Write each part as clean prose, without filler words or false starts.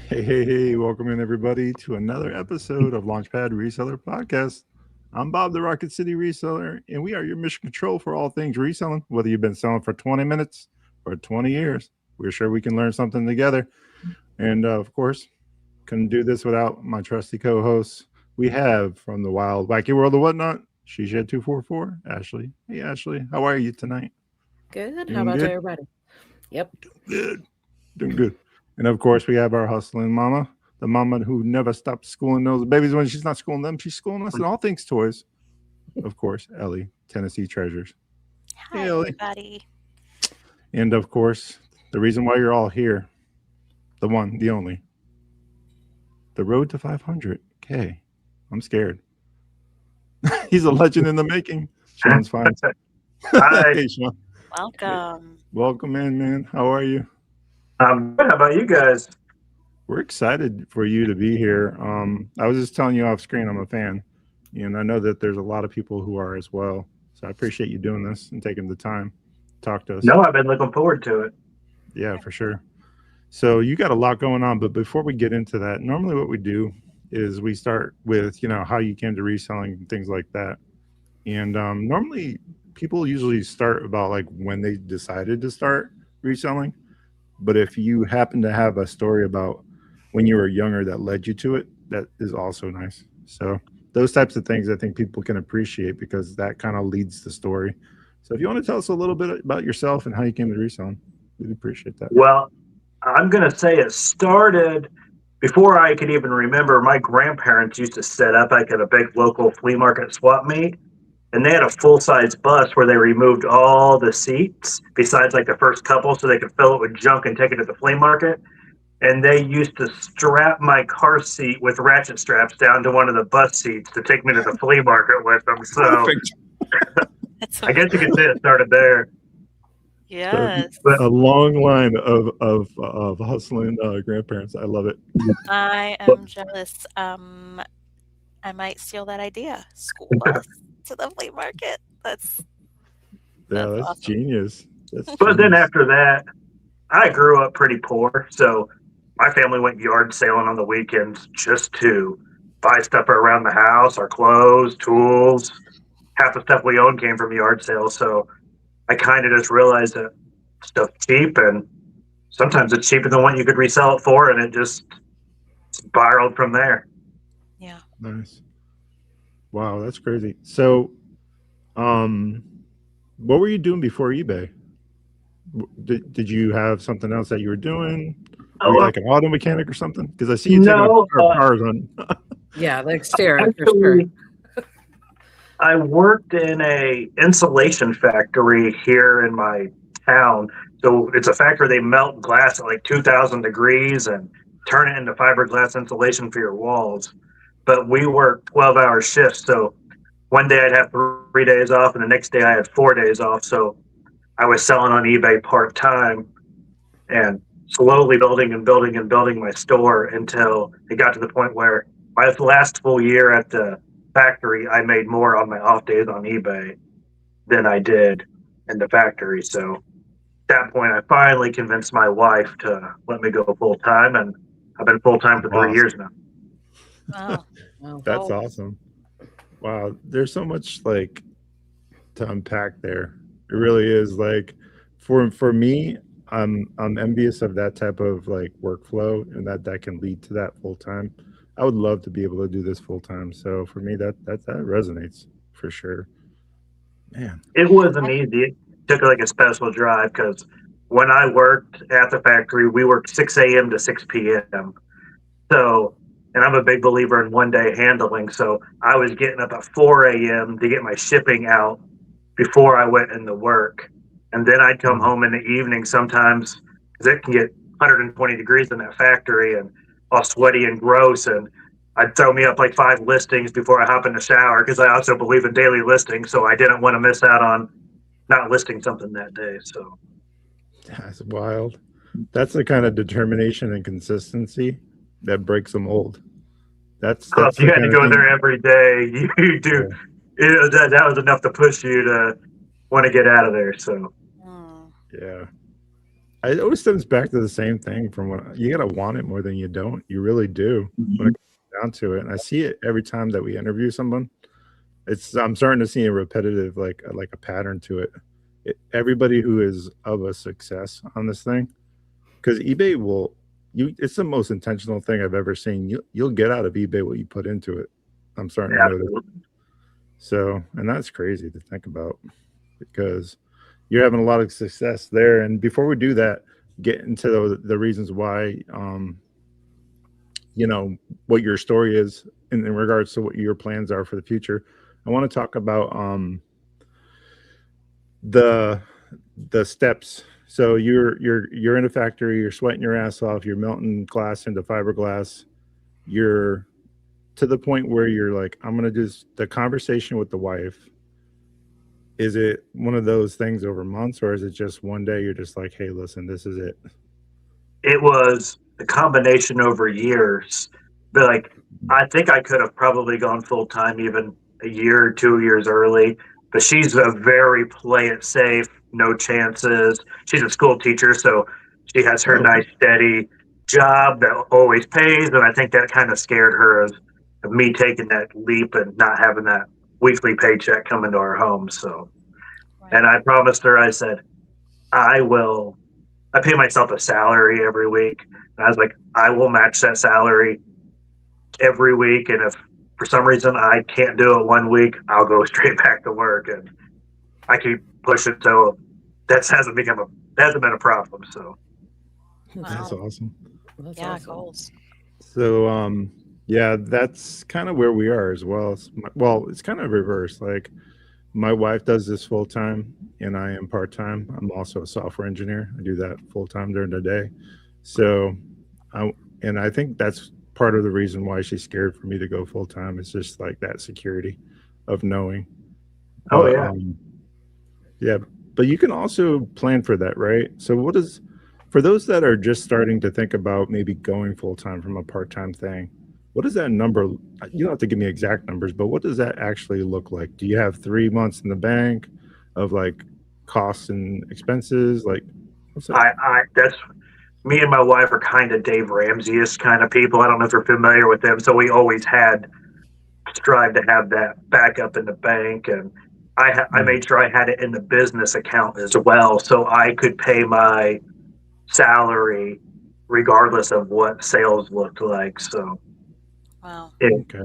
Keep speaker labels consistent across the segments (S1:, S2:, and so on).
S1: Hey, welcome in everybody to another episode of Launchpad Reseller Podcast. I'm Bob, the Rocket City Reseller, and we are your mission control for all things reselling. Whether you've been selling for 20 minutes or 20 years, we're sure we can learn something together. And of course, couldn't do this without my trusty co-hosts. We have from the wild, wacky world of whatnot, she shed 244, Ashley. Hey, Ashley, how are you tonight?
S2: Good. How
S1: Doing
S2: about
S1: good?
S2: everybody? Yep.
S1: Good. Doing good. And of course, we have our hustling mama, the mama who never stops schooling those babies when she's not schooling them. She's schooling us in all things toys. Of course, Ellie, Tennessee Treasures. Hey,
S3: Hi,
S1: Ellie.
S3: everybody.
S1: And of course, the reason why you're all here, the one, the only, the road to 500K. I'm scared. He's a legend in the making. ShawnsFinds.
S4: Hi,
S1: Hey, Sean.
S3: Welcome.
S1: Welcome in, man. How are you?
S4: I'm good. How about you guys?
S1: We're excited for you to be here. I was just telling you off screen, I'm a fan, and I know that there's a lot of people who are as well. So I appreciate you doing this and taking the time to talk to us.
S4: No, I've been looking forward to it.
S1: Yeah, for sure. So you got a lot going on, but before we get into that, normally what we do is we start with, how you came to reselling and things like that. And normally people usually start about like when they decided to start reselling. But if you happen to have a story about when you were younger that led you to it, that is also nice. So those types of things I think people can appreciate because that kind of leads the story. So if you want to tell us a little bit about yourself and how you came to reselling, we'd appreciate that.
S4: Well, I'm going to say it started before I could even remember. My grandparents used to set up like at a big local flea market swap meet, and they had a full-size bus where they removed all the seats besides like the first couple so they could fill it with junk and take it to the flea market. And they used to strap my car seat with ratchet straps down to one of the bus seats to take me to the flea market with them. So
S1: Perfect.
S3: That's
S4: I guess you could say it started there.
S3: yes.
S4: But
S1: A long line of hustling grandparents. I love it.
S3: I am jealous. I might steal that idea. School bus to the flea market.
S1: Yeah,
S3: That's
S1: that's
S3: awesome.
S1: genius. That's
S4: but then
S1: genius.
S4: after that, I grew up pretty poor, so my family went yard sailing on the weekends just to buy stuff around the house, our clothes, tools. Half the stuff we owned came from yard sales, so I kind of just realized that stuff's cheap, and sometimes it's cheaper than what you could resell it for, and it just spiraled from there.
S3: Yeah.
S1: Nice. Wow, that's crazy. So, um, what were you doing before eBay? Did you have something else that you were doing? Were you
S4: Oh,
S1: like an auto mechanic or something? Because I see you taking
S4: no,
S1: apart cars on.
S2: Yeah, the exterior for sure.
S4: actually, I worked in a insulation factory here in my town. So it's a factory, they melt glass at like 2,000 degrees and turn it into fiberglass insulation for your walls. But we work 12-hour shifts. So one day I'd have 3 days off, and the next day I had 4 days off. So I was selling on eBay part time and slowly building and building and building my store until it got to the point where my last full year at the factory, I made more on my off days on eBay than I did in the factory. So at that point, I finally convinced my wife to let me go full time, and I've been full time for 3 years now.
S3: Wow.
S2: Oh,
S1: That's
S2: well,
S1: awesome. Wow, there's so much like to unpack there. It really is like for me, I'm envious of that type of like workflow and that can lead to that full time. I would love to be able to do this full time. So for me, that resonates for sure. Man,
S4: It wasn't easy. It took like a special drive because when I worked at the factory, we worked 6 a.m. to 6 p.m. So, and I'm a big believer in 1 day handling. So I was getting up at 4 a.m. to get my shipping out before I went into work. And then I'd come
S1: mm,
S4: home in the evening sometimes because it can get 120 degrees in that factory and all sweaty and gross. And I'd throw me up like 5 listings before I hop in the shower because I also believe in daily listings. So I didn't want to miss out on not listing something that day. So
S1: that's wild. That's the kind of determination and consistency that breaks the mold. That's
S4: if you
S1: the
S4: had to
S1: kind of
S4: go there
S1: thing.
S4: every day, you do.
S1: Yeah,
S4: That was enough to push you to want to get out of there. So
S3: Hmm.
S1: yeah. it always stems back to the same thing from when you gotta want it more than you don't. You really do when it comes down to it. And I see it every time that we interview someone. I'm starting to see a repetitive like a pattern to it. Everybody who is of a success on this thing, because eBay it's the most intentional thing I've ever seen. You'll get out of eBay what you put into it. I'm starting to notice. So, and that's crazy to think about because you're having a lot of success there. And before we do that, get into the reasons why, what your story is in regards to what your plans are for the future. I want to talk about the steps. So you're in a factory, you're sweating your ass off, you're melting glass into fiberglass. You're to the point where you're like, I'm going to do the conversation with the wife. Is it one of those things over months, or is it just one day you're just like, hey, listen, this is it?
S4: It was a combination over years. But like, I think I could have probably gone full time even a year or 2 years early. But she's a very play it safe, no chances. She's a school teacher, so she has her nice steady job that always pays, and I think that kind of scared her of me taking that leap and not having that weekly paycheck coming to our home. So, and I promised her, I said, I pay myself a salary every week. And I was like, I will match that salary every week. And if for some reason I can't do it 1 week, I'll go straight back to work. And I keep pushing. So that hasn't been a problem. So
S1: that's awesome.
S3: That's awesome. Goals.
S1: So, yeah, that's kind of where we are as well. It's kind of reverse. Like my wife does this full time and I am part time. I'm also a software engineer. I do that full time during the day. So I think that's part of the reason why she's scared for me to go full time. It's just like that security of knowing. Yeah, but you can also plan for that, right? So for those that are just starting to think about maybe going full time from a part time thing, what is that number? You don't have to give me exact numbers, but what does that actually look like? Do you have 3 months in the bank of like costs and expenses? Like, what's that?
S4: That's me and my wife are kind of Dave Ramsey-ish kind of people. I don't know if you're familiar with them. So we always strive to have that backup in the bank. And I made sure I had it in the business account as well. So I could pay my salary regardless of what sales looked like. So.
S3: Wow.
S1: Okay.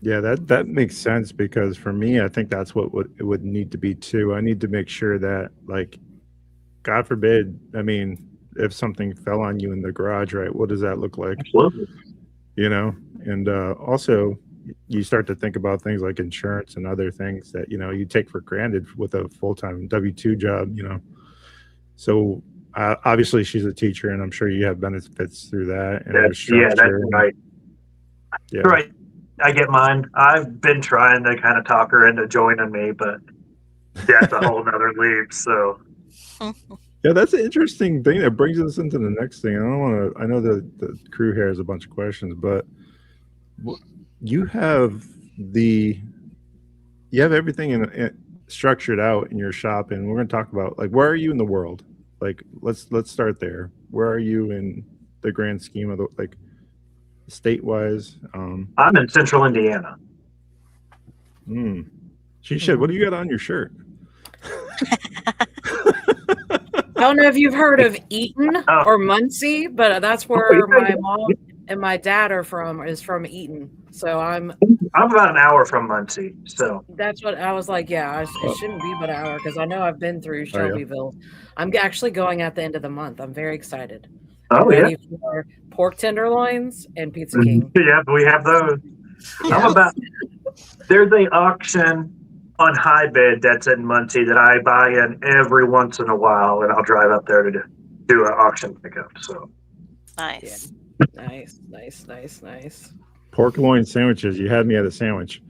S1: Yeah, that makes sense because for me, I think that's what it would need to be too. I need to make sure that, like, God forbid, I mean, if something fell on you in the garage, right? What does that look like?
S4: Absolutely.
S1: And also you start to think about things like insurance and other things that, you take for granted with a full-time W-2 job, So obviously she's a teacher and I'm sure you have benefits through that. And
S4: that's right. Yeah. Right. I get mine. I've been trying to kind of talk her into joining me, but that's a whole nother leap. So
S1: yeah, that's an interesting thing that brings us into the next thing. I know the crew here has a bunch of questions, but you have everything structured out in your shop, and we're going to talk about like where are you in the world? Like let's start there. Where are you in the grand scheme of the state-wise?
S4: I'm in Central Indiana.
S1: She said, what do you got on your shirt?
S2: I don't know if you've heard of Eaton or Muncie, but that's where my mom and my dad are from. Is from Eaton. So I'm
S4: about an hour from Muncie. So
S2: that's what I was like. Yeah, it shouldn't be but an hour because I know I've been through Shelbyville. I'm actually going at the end of the month. I'm very excited. I'm ready for pork tenderloins and Pizza King.
S4: Yeah, we have those. Yeah. There's an auction on high bid that's in Muncie that I buy in every once in a while, and I'll drive up there to do an auction pickup. So
S3: nice.
S2: Yeah. Nice.
S1: Pork loin sandwiches. You had me at a sandwich.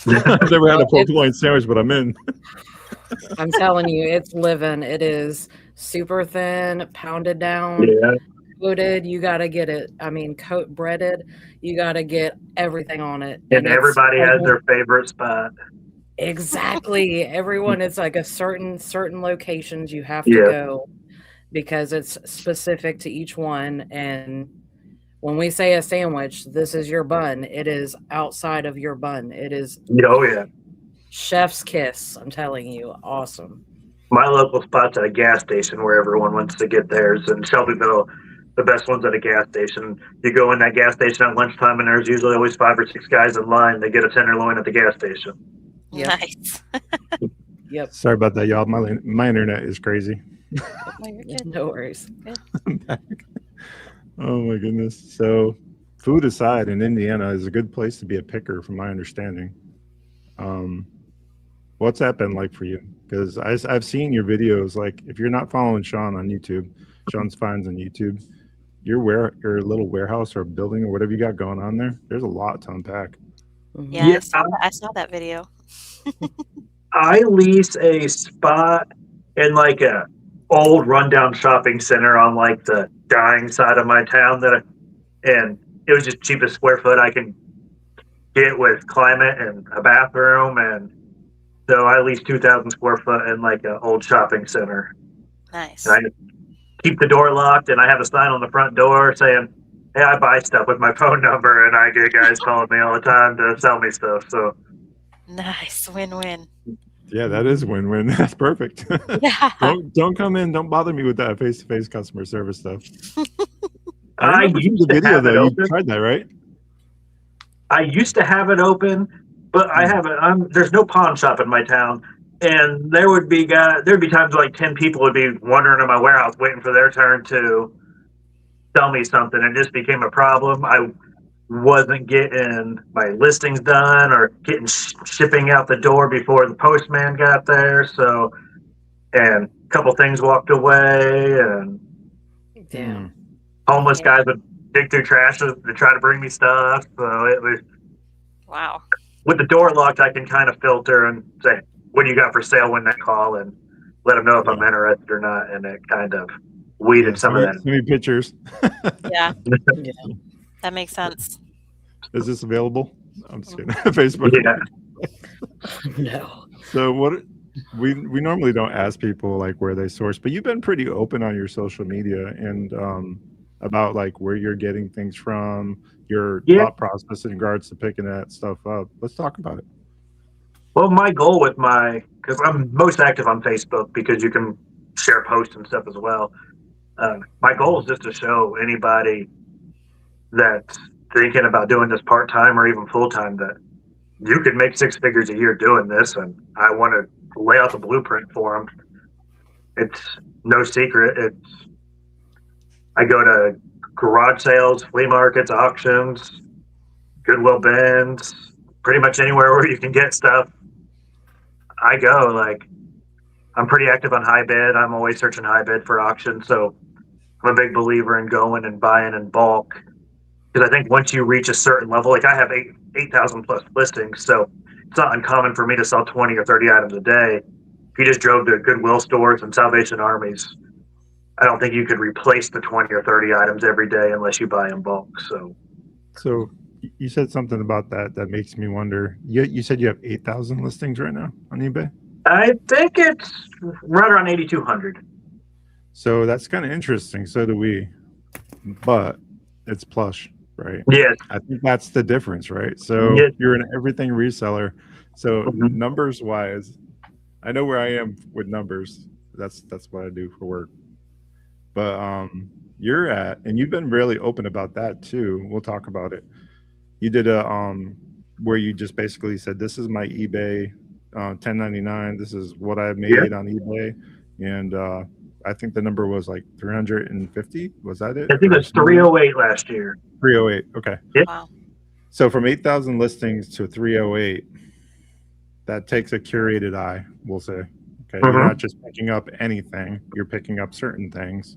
S1: I've never had a pork loin sandwich, but I'm in.
S2: I'm telling you, it's living. It is super thin, pounded down, coated. You got to get it. I mean, breaded. You got to get everything on it.
S4: And everybody has their favorite spot.
S2: Exactly. Everyone, it's like a certain locations you have to go. because it's specific to each one. And when we say a sandwich, this is your bun. It is outside of your bun. It is
S4: Oh yeah.
S2: chef's kiss. I'm telling you, awesome.
S4: My local spot's at a gas station where everyone wants to get theirs, and Shelbyville, the best one's at a gas station. You go in that gas station at lunchtime, and there's usually always 5 or 6 guys in line. They get a tenderloin at the gas station.
S2: Yep.
S3: Nice.
S2: Yep.
S1: Sorry about that, y'all. My internet is crazy.
S3: Oh, you're good.
S2: No worries.
S1: I'm back. Oh my goodness. So, food aside, in Indiana is a good place to be a picker, from my understanding. What's that been like for you? Because I've seen your videos. Like, if you're not following Shawn on YouTube, ShawnsFinds on YouTube, your little warehouse or building or whatever you got going on there, there's a lot to unpack.
S3: Yeah,
S4: Yeah.
S3: I saw that video.
S4: I lease a spot in like a old rundown shopping center on like the dying side of my town and it was just cheapest square foot I can get with climate and a bathroom, and so I lease 2,000 square foot in like an old shopping center.
S3: Nice.
S4: And I just keep the door locked, and I have a sign on the front door saying, "Hey, I buy stuff with my phone number," and I get guys calling me all the time to sell me stuff. So
S3: Nice. Win-win.
S1: Yeah, that is win-win. That's perfect.
S3: Yeah.
S1: Don't come in. Don't bother me with that face-to-face customer service stuff.
S4: I
S1: remember from
S4: used
S1: the
S4: to
S1: video
S4: have it
S1: though. You
S4: open.
S1: tried that, right?
S4: I used to have it open, but I haven't. There's no pawn shop in my town, and there'd be times like 10 people would be wandering in my warehouse waiting for their turn to sell me something, and it just became a problem. I wasn't getting my listings done or getting shipping out the door before the postman got there. So, and a couple things walked away, and
S2: Damn.
S4: homeless guys would dig through trash to try to bring me stuff. So it was.
S3: Wow.
S4: With the door locked, I can kind of filter and say, "What do you got for sale?" when they call, and let them know if I'm interested or not. And it kind of weeded some of that.
S1: Send me pictures.
S3: Yeah,
S2: Yeah.
S3: that makes sense.
S1: Is this available? I'm just kidding. Facebook.
S4: Yeah.
S2: No.
S1: So what we normally don't ask people like where they source, but you've been pretty open on your social media and about like where you're getting things from, your thought process in regards to picking that stuff up. Let's talk about it.
S4: Well, my goal with because I'm most active on Facebook because you can share posts and stuff as well. My goal is just to show anybody that's thinking about doing this part-time or even full-time that you could make 6 figures a year doing this, and I want to lay out the blueprint for them. It's no secret. I go to garage sales, flea markets, auctions, Goodwill bins, pretty much anywhere where you can get stuff. I go. Like, I'm pretty active on high bid. I'm always searching high bid for auctions. So I'm a big believer in going and buying in bulk. Because I think once you reach a certain level, like I have 8,000 plus listings, so it's not uncommon for me to sell 20 or 30 items a day. If you just drove to Goodwill stores and Salvation Armies, I don't think you could replace the 20 or 30 items every day unless you buy in bulk.
S1: So you said something about that makes me wonder. You said you have 8,000 listings right now on eBay?
S4: I think it's right around 8,200.
S1: So that's kind of interesting. So do we, but it's plush, right?
S4: Yes.
S1: I think that's the difference, right? So you're an everything reseller. So numbers wise, I know where I am with numbers. That's what I do for work. But you're at, and you've been really open about that too. We'll talk about it. You did a where you just basically said, "This is my eBay 1099. This is what I made on eBay," and I think the number was like 350. Was that it?
S4: I think it was 308 last year.
S1: 308. Okay.
S4: Yep.
S3: Wow.
S1: So from 8,000 listings to 308, that takes a curated eye, we'll say. Okay. You're not just picking up anything, you're picking up certain things.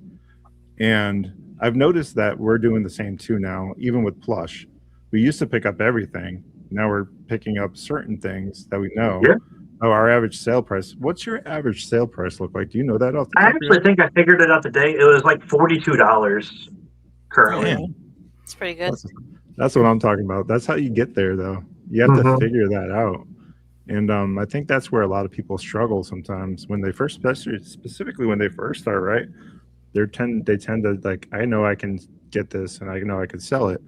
S1: And I've noticed that we're doing the same too now, even with Plush. We used to pick up everything. Now we're picking up certain things that we know.
S4: Yeah.
S1: Oh, our average sale price. What's your average sale price look like? Do you know that off the top
S4: I
S1: of your
S4: actually
S1: head?
S4: think I figured it out today. It was like $42 currently.
S1: Man,
S3: It's pretty good.
S1: that's what I'm talking about. That's how you get there, though. You have to figure that out. And I think that's where a lot of people struggle sometimes when they first, specifically when they first start, right? they tend to like, I know I can get this and I know I can sell it.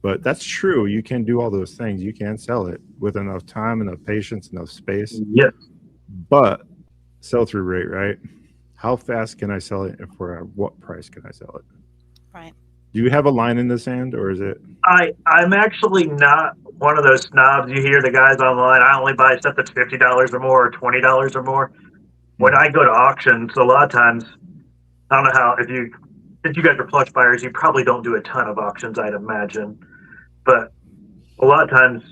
S1: But that's true. You can do all those things. You can sell it with enough time, enough patience, enough space.
S4: Yes.
S1: But sell-through rate, right? How fast can I sell it, and for what price can I sell it?
S3: Right.
S1: Do you have a line in the sand, or is it?
S4: I'm actually not one of those snobs. You hear the guys online, I only buy stuff that's $50 or more or $20 or more. When I go to auctions, a lot of times, I don't know how, if you guys are plush buyers, you probably don't do a ton of auctions, I'd imagine. But a lot of times,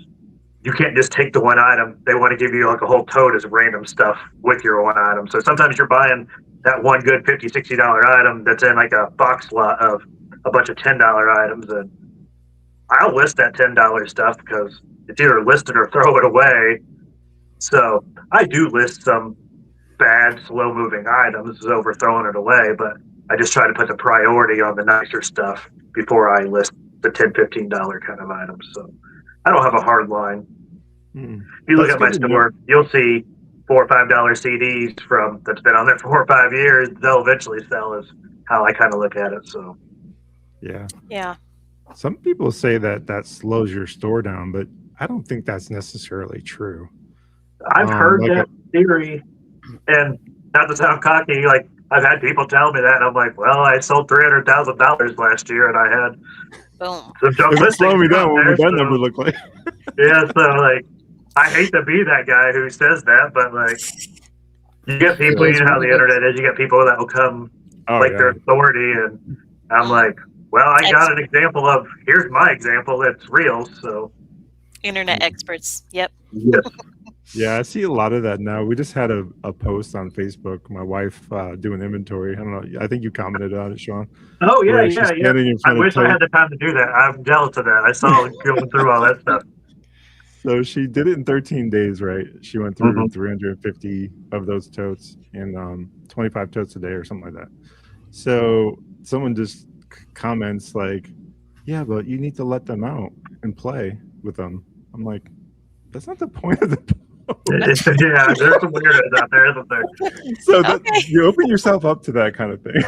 S4: you can't just take the one item. They want to give you like a whole tote as random stuff with your one item. So sometimes you're buying that one good $50, $60 item that's in like a box lot of a bunch of $10 items. And I'll list that $10 stuff because it's either listed or throw it away. So I do list some bad, slow moving items over throwing it away, but I just try to put the priority on the nicer stuff before I list the $10, $15 kind of items. So I don't have a hard line. If you look at my store, you'll see $4 or $5 CDs from that's been on there for 4 or 5 years. They'll eventually sell, is how I kind of look at it. So
S3: Yeah.
S1: Some people say that slows your store down, but I don't think that's necessarily true.
S4: I've heard that theory, and not to sound cocky, like I've had people tell me that, and I'm like, well, I sold $300,000 last year, and I had
S3: Boom.
S4: some junk listings.
S1: Slow me down. What
S4: there,
S1: would that
S4: so,
S1: number look like?
S4: Yeah, so like, I hate to be that guy who says that, but like, you get people, you know how the internet is. You get people that will come their authority, and I'm like, well, I got an example of, here's my example that's real. So
S3: Internet experts. Yep.
S4: yes.
S1: Yeah, I see a lot of that now. We just had a post on Facebook. My wife doing inventory. I don't know. I think you commented on it, Shawn.
S4: Oh yeah,
S1: Where she's standing in
S4: I
S1: front of
S4: wish I had the time to do that. I'm jealous of that. I saw going through all that stuff.
S1: So she did it in 13 days, right? She went through 350 of those totes in 25 totes a day or something like that. So someone just comments like, yeah, but you need to let them out and play with them. I'm like, that's not the point of the post.
S4: Yeah, there's some weirdos out there, isn't there?
S1: So you open yourself up to that kind of thing.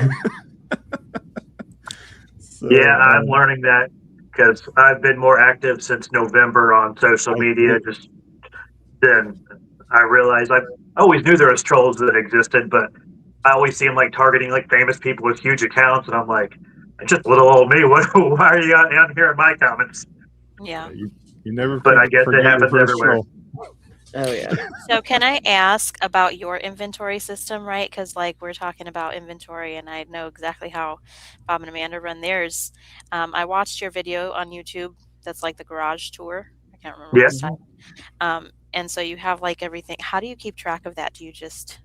S1: So,
S4: yeah, I'm learning that because I've been more active since November on social media. Just then I realized I always knew there was trolls that existed, but I always see them like targeting like famous people with huge accounts, and I'm like, it's just little old me. Why are you out here in my comments?
S3: Yeah.
S1: You never.
S4: But I guess it happens everywhere.
S1: Troll.
S2: Oh yeah.
S3: So can I ask about your inventory system, right? Because like we're talking about inventory, and I know exactly how Bob and Amanda run theirs. I watched your video on YouTube. That's like the garage tour. I can't remember what time. And so you have like everything. How do you keep track of that? Do you just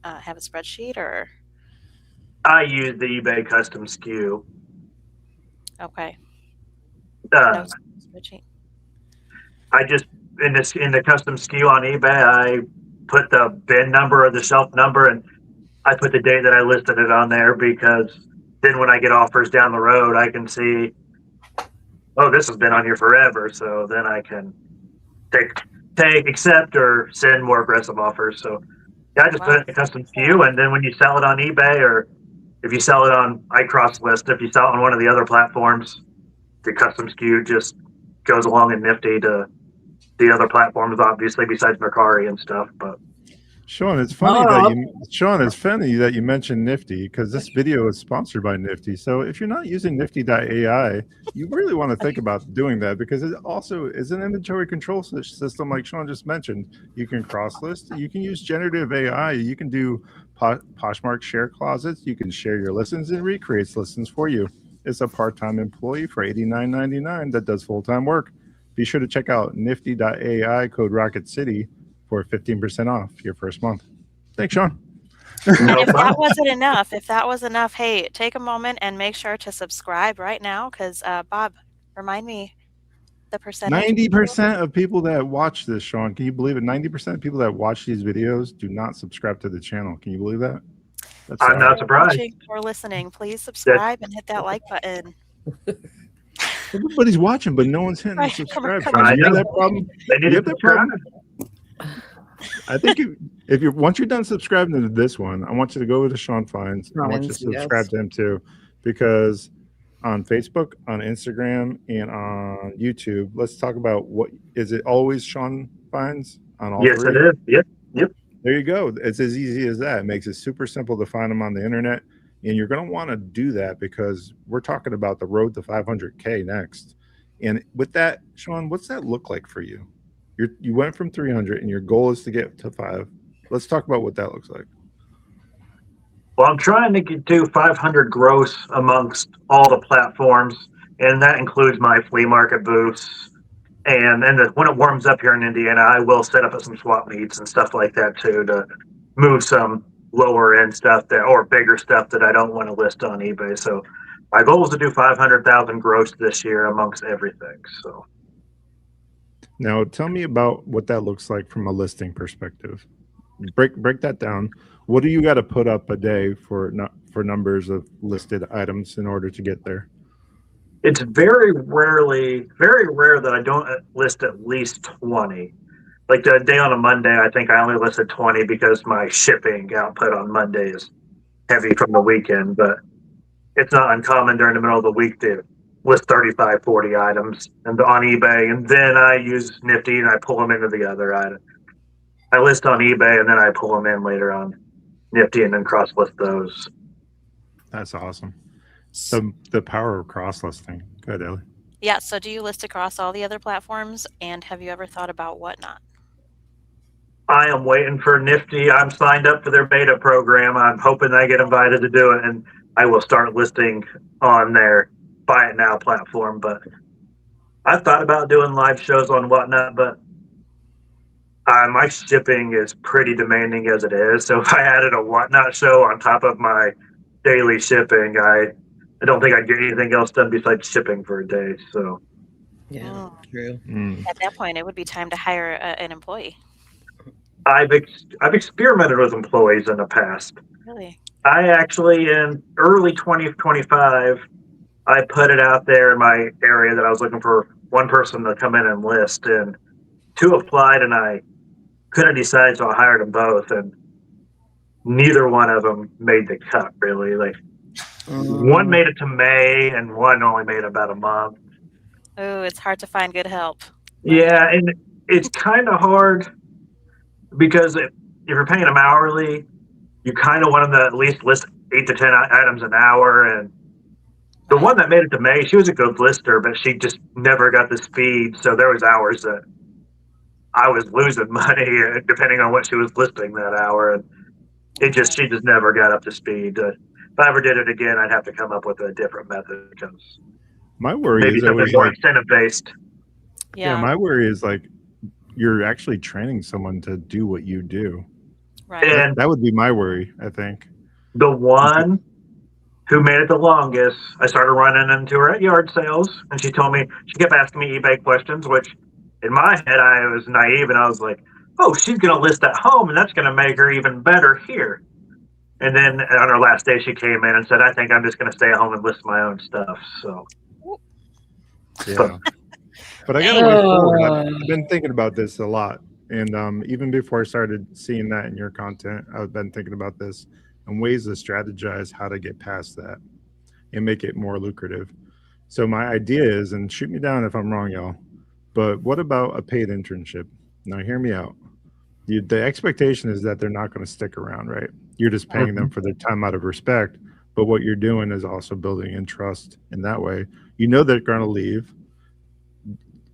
S3: have a spreadsheet, or?
S4: I use the eBay custom SKU.
S3: Okay.
S4: No
S3: spreadsheet.
S4: I just in the custom SKU on eBay, I put the bin number or the shelf number, and I put the date that I listed it on there, because then when I get offers down the road, I can see, oh, this has been on here forever. So then I can take, accept, or send more aggressive offers. So yeah, I just put it in the custom SKU, and then when you sell it on eBay, or if you sell it on iCrossList, if you sell it on one of the other platforms, the custom SKU just goes along in Nifty to the other platforms, obviously, besides Mercari and stuff. But
S1: Shawn, it's funny that you mentioned Nifty, because this video is sponsored by Nifty. So if you're not using Nifty.ai, you really want to think about doing that, because it also is an inventory control system, like Shawn just mentioned. You can cross list, you can use generative AI, you can do Poshmark share closets, you can share your listings, and recreates listings for you. It's a part-time employee for $89.99 that does full-time work. Be sure to check out Nifty.ai, code Rocket City, for 15% off your first month. Thanks, Shawn.
S3: And if that wasn't enough, hey, take a moment and make sure to subscribe right now, because Bob, remind me the percentage.
S1: 90% of people that watch this, Shawn, can you believe it? 90% of people that watch these videos do not subscribe to the channel. Can you believe that?
S4: I'm not surprised.
S3: Watching or listening, please subscribe and hit that like button.
S1: Everybody's watching, but no one's hitting the subscribe.
S3: Come on.
S1: You have that problem?
S4: They need to subscribe.
S1: I think if you're once you're done subscribing to this one, I want you to go over to ShawnsFinds. I want you to subscribe to him too, because on Facebook, on Instagram, and on YouTube, let's talk about what is it always ShawnsFinds on all
S4: Yes,
S1: three?
S4: it is. Yep.
S1: There you go. It's as easy as that. It makes it super simple to find them on the internet. And you're going to want to do that because we're talking about the road to 500K next. And with that, Shawn, what's that look like for you? You went from 300 and your goal is to get to 5. Let's talk about what that looks like.
S4: Well, I'm trying to do 500 gross amongst all the platforms, and that includes my flea market booths. And then when it warms up here in Indiana, I will set up some swap meets and stuff like that too to move some lower end stuff or bigger stuff that I don't want to list on eBay. So my goal is to do 500,000 gross this year amongst everything. So
S1: now tell me about what that looks like from a listing perspective. Break that down. What do you got to put up a day for numbers of listed items in order to get there?
S4: It's very rare that I don't list at least 20. Like the day on a Monday, I think I only listed 20 because my shipping output on Monday is heavy from the weekend, but it's not uncommon during the middle of the week to list 35, 40 items and on eBay. And then I use Nifty and I pull them into the other item. I list on eBay and then I pull them in later on Nifty and then cross list those.
S1: That's awesome. The power of cross listing. Go ahead, Ellie.
S3: Yeah. So do you list across all the other platforms? And have you ever thought about whatnot?
S4: I am waiting for Nifty. I'm signed up for their beta program. I'm hoping I get invited to do it, and I will start listing on their Buy It Now platform. But I've thought about doing live shows on Whatnot, but my shipping is pretty demanding as it is. So if I added a Whatnot show on top of my daily shipping, I don't think I'd get anything else done besides shipping for a day. So
S2: yeah, true.
S3: At that point, it would be time to hire an employee.
S4: I've experimented with employees in the past.
S3: Really?
S4: I actually, in early 2025, I put it out there in my area that I was looking for one person to come in and list, and 2 applied, and I couldn't decide, so I hired them both, and neither one of them made the cut, really. Like, one made it to May, and one only made about a month.
S3: Oh, it's hard to find good help.
S4: Yeah, and it's kind of hard because if you're paying them hourly, you kind of want them to at least list 8 to 10 items an hour. And the one that made it to May, she was a good lister, but she just never got the speed. So there was hours that I was losing money depending on what she was listing that hour. And she just never got up to speed. If I ever did it again, I'd have to come up with a different method because
S1: my worry
S4: maybe
S1: is
S4: something more incentive based.
S3: Yeah.
S1: My worry is like you're actually training someone to do what you do.
S3: Right.
S4: And
S1: that would be my worry, I think.
S4: The one who made it the longest, I started running into her at yard sales, and she kept asking me eBay questions, which in my head, I was naive, and I was like, oh, she's going to list at home, and that's going to make her even better here. And then on her last day, she came in and said, I think I'm just going to stay at home and list my own stuff. So,
S1: yeah. But I got to move forward. I've been thinking about this a lot. And even before I started seeing that in your content, I've been thinking about this and ways to strategize how to get past that and make it more lucrative. So my idea is, and shoot me down if I'm wrong, y'all, but what about a paid internship? Now, hear me out. The expectation is that they're not going to stick around, right? You're just paying them for their time out of respect. But what you're doing is also building in trust in that way. You know they're going to leave.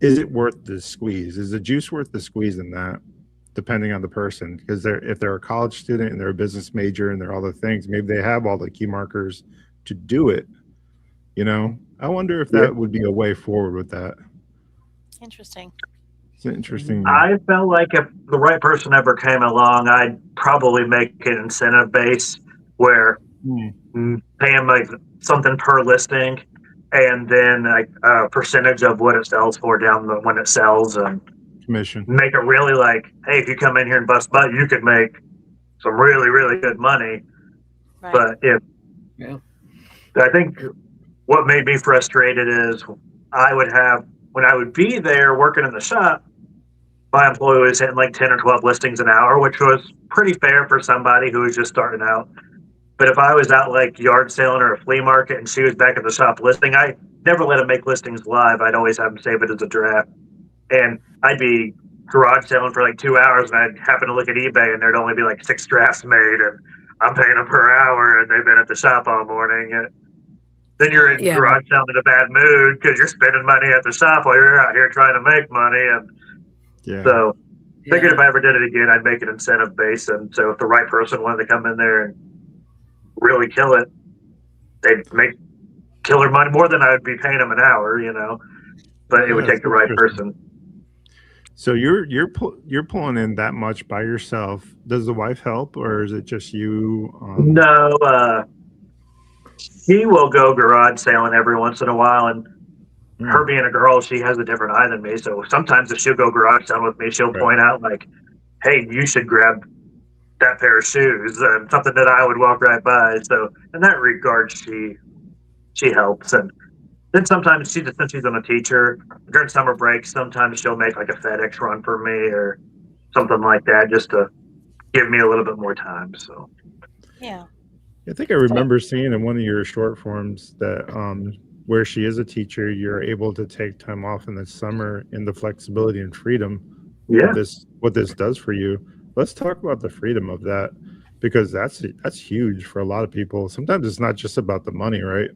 S1: Is it worth the squeeze? Is the juice worth the squeeze in that, depending on the person? Because if they're a college student and they're a business major and they're all the things, maybe they have all the key markers to do it. You know, I wonder if that would be a way forward with that.
S3: Interesting.
S1: It's interesting.
S4: I felt like if the right person ever came along, I'd probably make it incentive based where pay them like something per listing, and then like a percentage of what it sells for when it sells, and
S1: commission.
S4: Make it really like, hey, if you come in here and bust butt, you could make some really, really good money. Right. But I think what made me frustrated is when I would be there working in the shop, my employee was hitting like 10 or 12 listings an hour, which was pretty fair for somebody who was just starting out. But if I was out like yard selling or a flea market and she was back at the shop listing, I never let them make listings live. I'd always have them save it as a draft. And I'd be garage selling for like 2 hours, and I'd happen to look at eBay and there'd only be like 6 drafts made, and I'm paying them per hour, and they've been at the shop all morning. And then you're in garage selling in a bad mood because you're spending money at the shop while you're out here trying to make money. And so figured if I ever did it again, I'd make it incentive based. And so if the right person wanted to come in there and really kill it, they'd make killer money, more than I would be paying them an hour, but it would take the right person.
S1: So you're pulling in that much by yourself. Does the wife help, or is it just you?
S4: No, she will go garage sailing every once in a while, and her being a girl, she has a different eye than me. So sometimes if she'll go garage sailing with me, she'll point out like, "Hey, you should grab that pair of shoes," and something that I would walk right by. So in that regard, she helps. And then sometimes since she's a teacher, during summer breaks, sometimes she'll make like a FedEx run for me or something like that, just to give me a little bit more time. So
S3: yeah,
S1: I think I remember seeing in one of your short forms that where she is a teacher, you're able to take time off in the summer, and the flexibility and freedom.
S4: Yeah,
S1: what this does for you. Let's talk about the freedom of that, because that's huge for a lot of people. Sometimes it's not just about the money, right?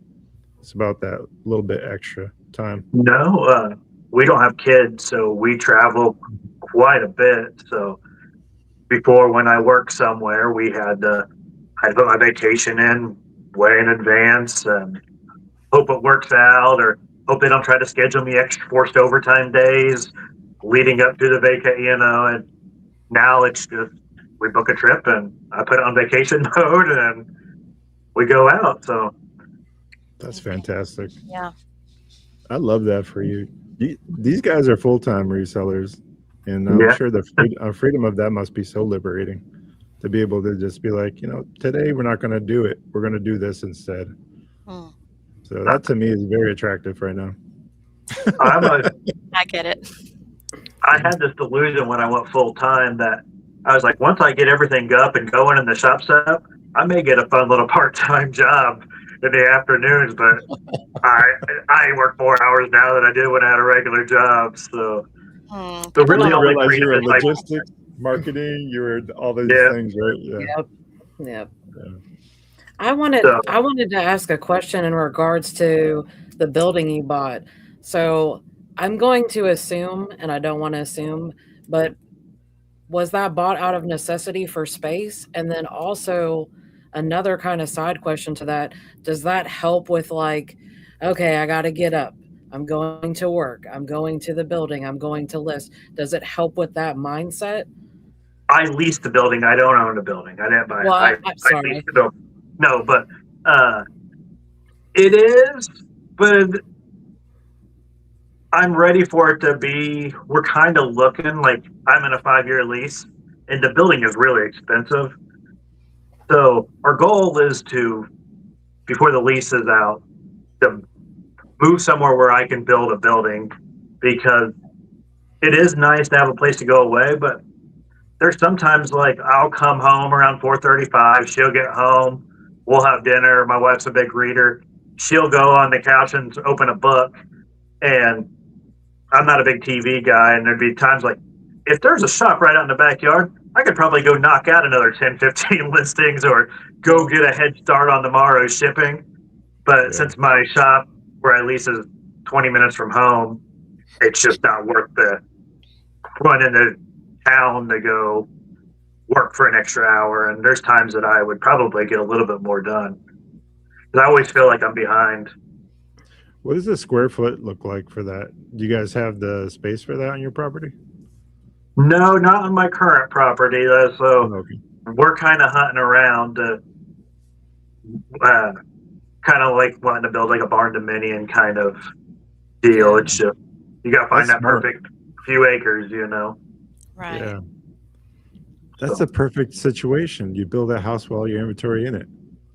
S1: It's about that little bit extra time.
S4: No, we don't have kids, so we travel quite a bit. So before, when I worked somewhere, we had I'd put my vacation in way in advance and hope it works out, or hope they don't try to schedule me extra forced overtime days leading up to the vacation, and now it's just we book a trip and I put it on vacation mode and we go out. So
S1: that's fantastic.
S3: Yeah,
S1: I love that for you. These guys are full-time resellers, and I'm sure the freedom of that must be so liberating, to be able to just be like, today we're not going to do it. We're going to do this instead. So that to me is very attractive right now.
S3: I get it.
S4: I had this delusion when I went full time that I was like, once I get everything up and going in the shop setup, I may get a fun little part-time job in the afternoons, but I work more hours now than I did when I had a regular job. So
S1: the really only realize you were in logistics, marketing, you were all these things, right?
S2: Yep. I wanted to ask a question in regards to the building you bought. So I'm going to assume, and I don't want to assume, but was that bought out of necessity for space? And then also another kind of side question to that, does that help with like, okay, I got to get up, I'm going to work, I'm going to the building, I'm going to list. Does it help with that mindset?
S4: I leased the building. I don't own the building. I didn't buy it.
S2: I'm sorry.
S4: I leased the building. No, but it is, but I'm ready for it to be, we're kind of looking like I'm in a 5-year lease, and the building is really expensive. So our goal is to, before the lease is out, to move somewhere where I can build a building, because it is nice to have a place to go away, but there's sometimes like I'll come home around 4:35, she'll get home, we'll have dinner, my wife's a big reader, she'll go on the couch and open a book, and I'm not a big TV guy, and there'd be times like, if there's a shop right out in the backyard, I could probably go knock out another 10, 15 listings or go get a head start on tomorrow's shipping. But since my shop where I lease is 20 minutes from home, it's just not worth the run into town to go work for an extra hour. And there's times that I would probably get a little bit more done, because I always feel like I'm behind.
S1: What does the square foot look like for that? Do you guys have the space for that on your property?
S4: No, not on my current property. So we're kind of hunting around to kind of like wanting to build like a barn dominion kind of deal. It's just, you got to find that perfect few acres,
S3: Right.
S1: Yeah. That's a perfect situation. You build a house while your inventory in it.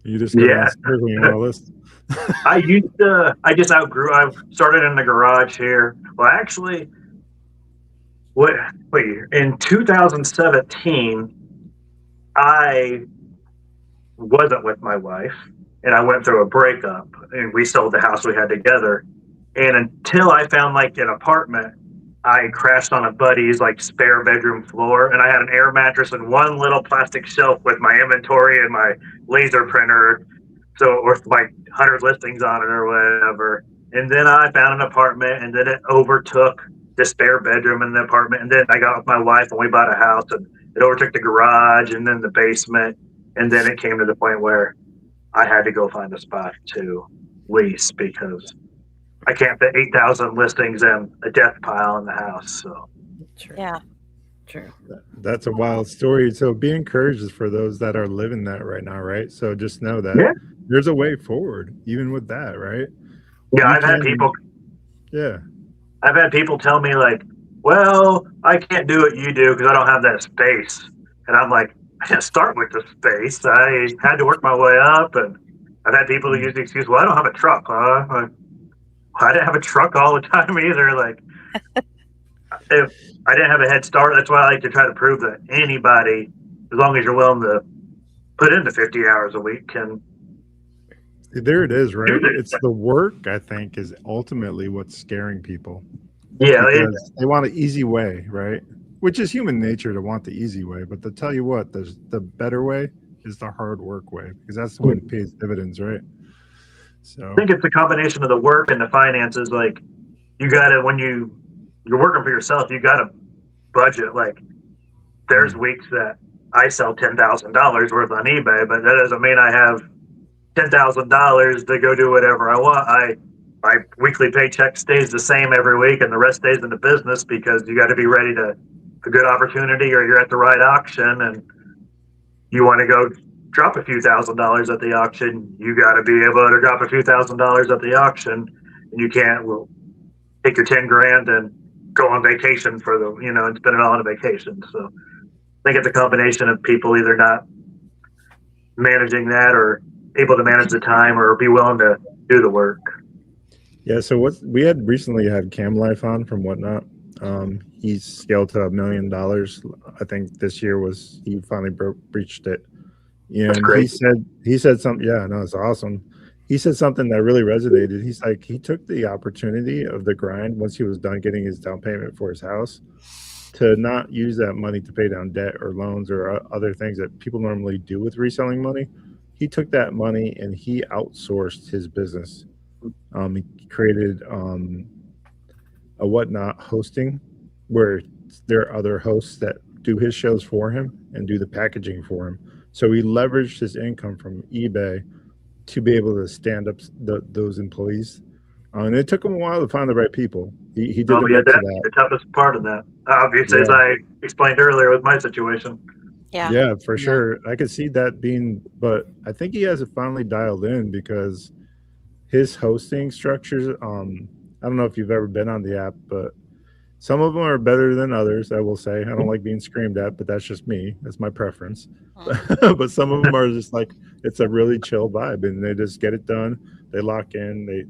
S1: You just go downstairs when you want to list. I just outgrew. I started in the garage here. Well, actually,
S4: Wait, in 2017, I wasn't with my wife, and I went through a breakup, and we sold the house we had together. And until I found like an apartment, I crashed on a buddy's like spare bedroom floor, and I had an air mattress and one little plastic shelf with my inventory and my laser printer, so with like 100 listings on it or whatever. And then I found an apartment, and then it overtook the spare bedroom in the apartment. And then I got with my wife, and we bought a house, and it overtook the garage and then the basement. And then it came to the point where I had to go find a spot to lease because I can't fit 8,000 listings in a death pile in the house. So,
S2: True.
S3: Yeah.
S2: True.
S1: That's a wild story. So be encouraged for those that are living that right now, right? So just know that
S4: Yeah.
S1: there's a way forward, even with that, right?
S4: yeah,
S1: You
S4: I've had
S1: can-
S4: people
S1: Yeah.
S4: I've had people tell me like, well, I can't do what you do because I don't have that space. And I'm like, I didn't start with the space. I had to work my way up. And I've had people who use the excuse, well, I don't have a truck. Like, I didn't have a truck all the time either. Like, if I didn't have a head start, that's why I like to try to prove that anybody, as long as you're willing to put in the 50 hours a week, can.
S1: There it is, right? It's the work, I think, is ultimately what's scaring people.
S4: Yeah,
S1: Because they want an easy way, right? Which is human nature to want the easy way. But to tell you what, the better way is the hard work way, because that's the one that pays dividends, right? So
S4: I think it's a combination of the work and the finances. Like, you gotta, when you're working for yourself, you gotta budget. Like, there's weeks that I sell $10,000 worth on eBay, but that doesn't mean I have $10,000 to go do whatever I want. My weekly paycheck stays the same every week, and the rest stays in the business because you got to be ready to a good opportunity, or you're at the right auction and you want to go drop a few $1,000s at the auction. You got to be able to drop a few $1,000s at the auction, and you can't take your 10 grand and go on vacation for and spend it all on a vacation. So I think it's a combination of people either not managing that or able to manage the time or be willing to do the work.
S1: yeah, so we had recently had Cam Life on from Whatnot. He's scaled to $1 million. I think this year he finally breached it. And
S4: That's great.
S1: he said something. Yeah, no, it's awesome. He said something that really resonated. He's like, he took the opportunity of the grind once he was done getting his down payment for his house to not use that money to pay down debt or loans or other things that people normally do with reselling money. He took that money and he outsourced his business. He created a Whatnot hosting where there are other hosts that do his shows for him and do the packaging for him. So he leveraged his income from eBay to be able to stand up those employees. And it took him a while to find the right people. He did
S4: Oh, yeah,
S1: mix of
S4: that's the toughest part of that. Obviously, as
S1: Yeah.
S4: I explained earlier with my situation.
S3: Yeah.
S1: Yeah, for sure. I could see that being, but I think he has it finally dialed in because his hosting structures, I don't know if you've ever been on the app, but some of them are better than others, I will say. I don't like being screamed at, but that's just me. That's my preference. But some of them are just like, it's a really chill vibe and they just get it done. They lock in, they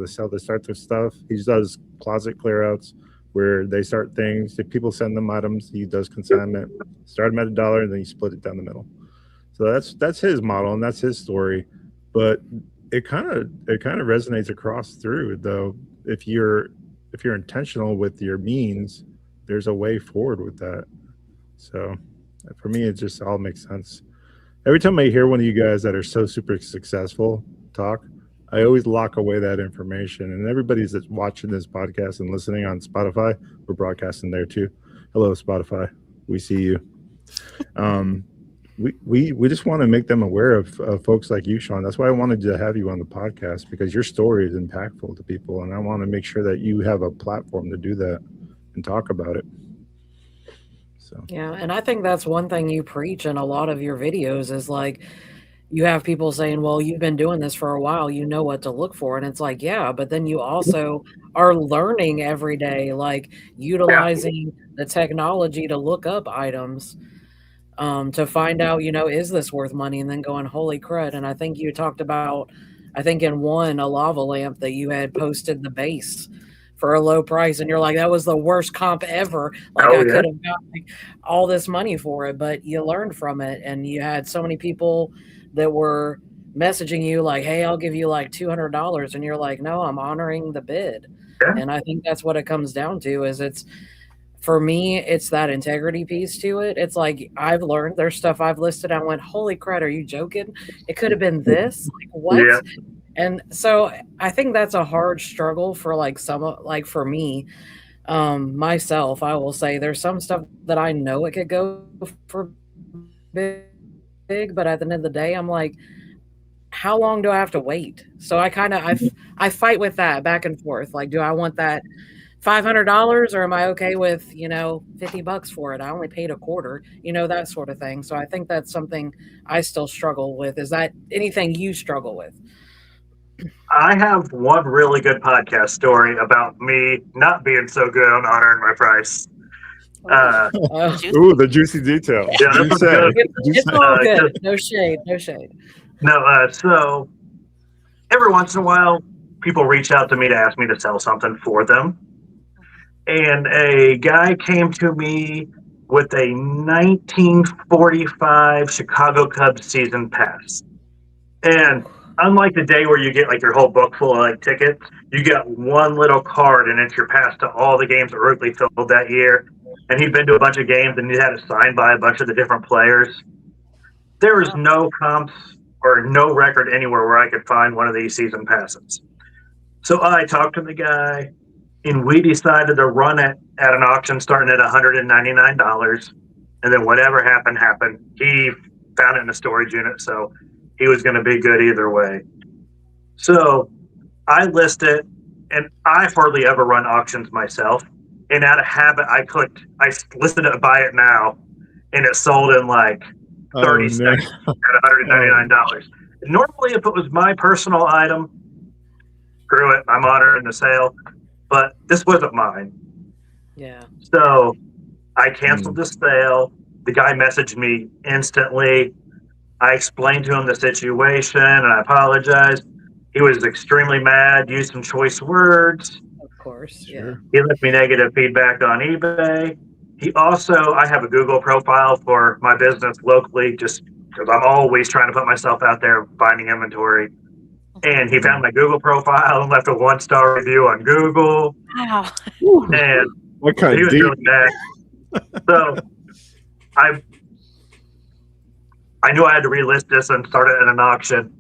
S1: start their stuff. He does closet clear outs where they start things. If people send them items, he does consignment, start them at $1 and then you split it down the middle. So that's his model and that's his story. But it kind of resonates across through though. If you're intentional with your means, there's a way forward with that. So for me, it just all makes sense. Every time I hear one of you guys that are so super successful talk, I always lock away that information. And everybody's that's watching this podcast and listening on Spotify, we're broadcasting there too. Hello, Spotify. We see you. We just want to make them aware of folks like you, Shawn. That's why I wanted to have you on the podcast, because your story is impactful to people, and I want to make sure that you have a platform to do that and talk about it. So
S2: Yeah, and I think that's one thing you preach in a lot of your videos is like you have people saying, well, you've been doing this for a while, you know what to look for. And it's like, yeah, but then you also are learning every day, like utilizing the technology to look up items. To find out, is this worth money? And then going, holy crud. And I think you talked about, I think in one, a lava lamp that you had posted the base for a low price, and you're like, that was the worst comp ever. Like
S4: Oh,
S2: I
S4: yeah.
S2: could have got like all this money for it, but you learned from it, and you had so many people that were messaging you like, hey, I'll give you like $200, and you're like, no, I'm honoring the bid.
S4: Yeah.
S2: And I think that's what it comes down to. Is it's for me, it's that integrity piece to it. It's like I've learned there's stuff I've listed. I went, holy crap, are you joking? It could have been this. Like, what?
S4: Yeah.
S2: And so I think that's a hard struggle for like like for me, myself. I will say there's some stuff that I know it could go for big, but at the end of the day, I'm like, how long do I have to wait? So I kind of I fight with that back and forth. Like, do I want that $500 or am I okay with, $50 for it? I only paid a quarter, that sort of thing. So I think that's something I still struggle with. Is that anything you struggle with?
S4: I have one really good podcast story about me not being so good on honoring my price.
S1: Ooh, the juicy detail.
S4: Yeah, this was good.
S2: It's all good. No shade. No shade.
S4: No, so every once in a while, people reach out to me to ask me to sell something for them. And a guy came to me with a 1945 Chicago Cubs season pass. And unlike the day where you get like your whole book full of like tickets, you get one little card and it's your pass to all the games that Wrigley filled that year. And he'd been to a bunch of games and he had it signed by a bunch of the different players. There was no comps or no record anywhere where I could find one of these season passes. So I talked to the guy and we decided to run it at an auction starting at $199. And then whatever happened. He found it in a storage unit, so he was going to be good either way. So I list it, and I hardly ever run auctions myself. And out of habit, I listed it, buy it now, and it sold in like 30 seconds at $199. Normally, if it was my personal item, screw it, I'm honoring the sale. But this wasn't mine.
S2: Yeah.
S4: So I canceled the sale. The guy messaged me instantly. I explained to him the situation and I apologized. He was extremely mad, used some choice words.
S2: Of course,
S1: Sure.
S2: yeah.
S4: He left me negative feedback on eBay. I have a Google profile for my business locally just because I'm always trying to put myself out there finding inventory. And he found my Google profile and left a 1-star review on Google.
S3: Wow.
S4: And
S1: What kind
S4: he was really mad. So I knew I had to relist this and start it at an auction.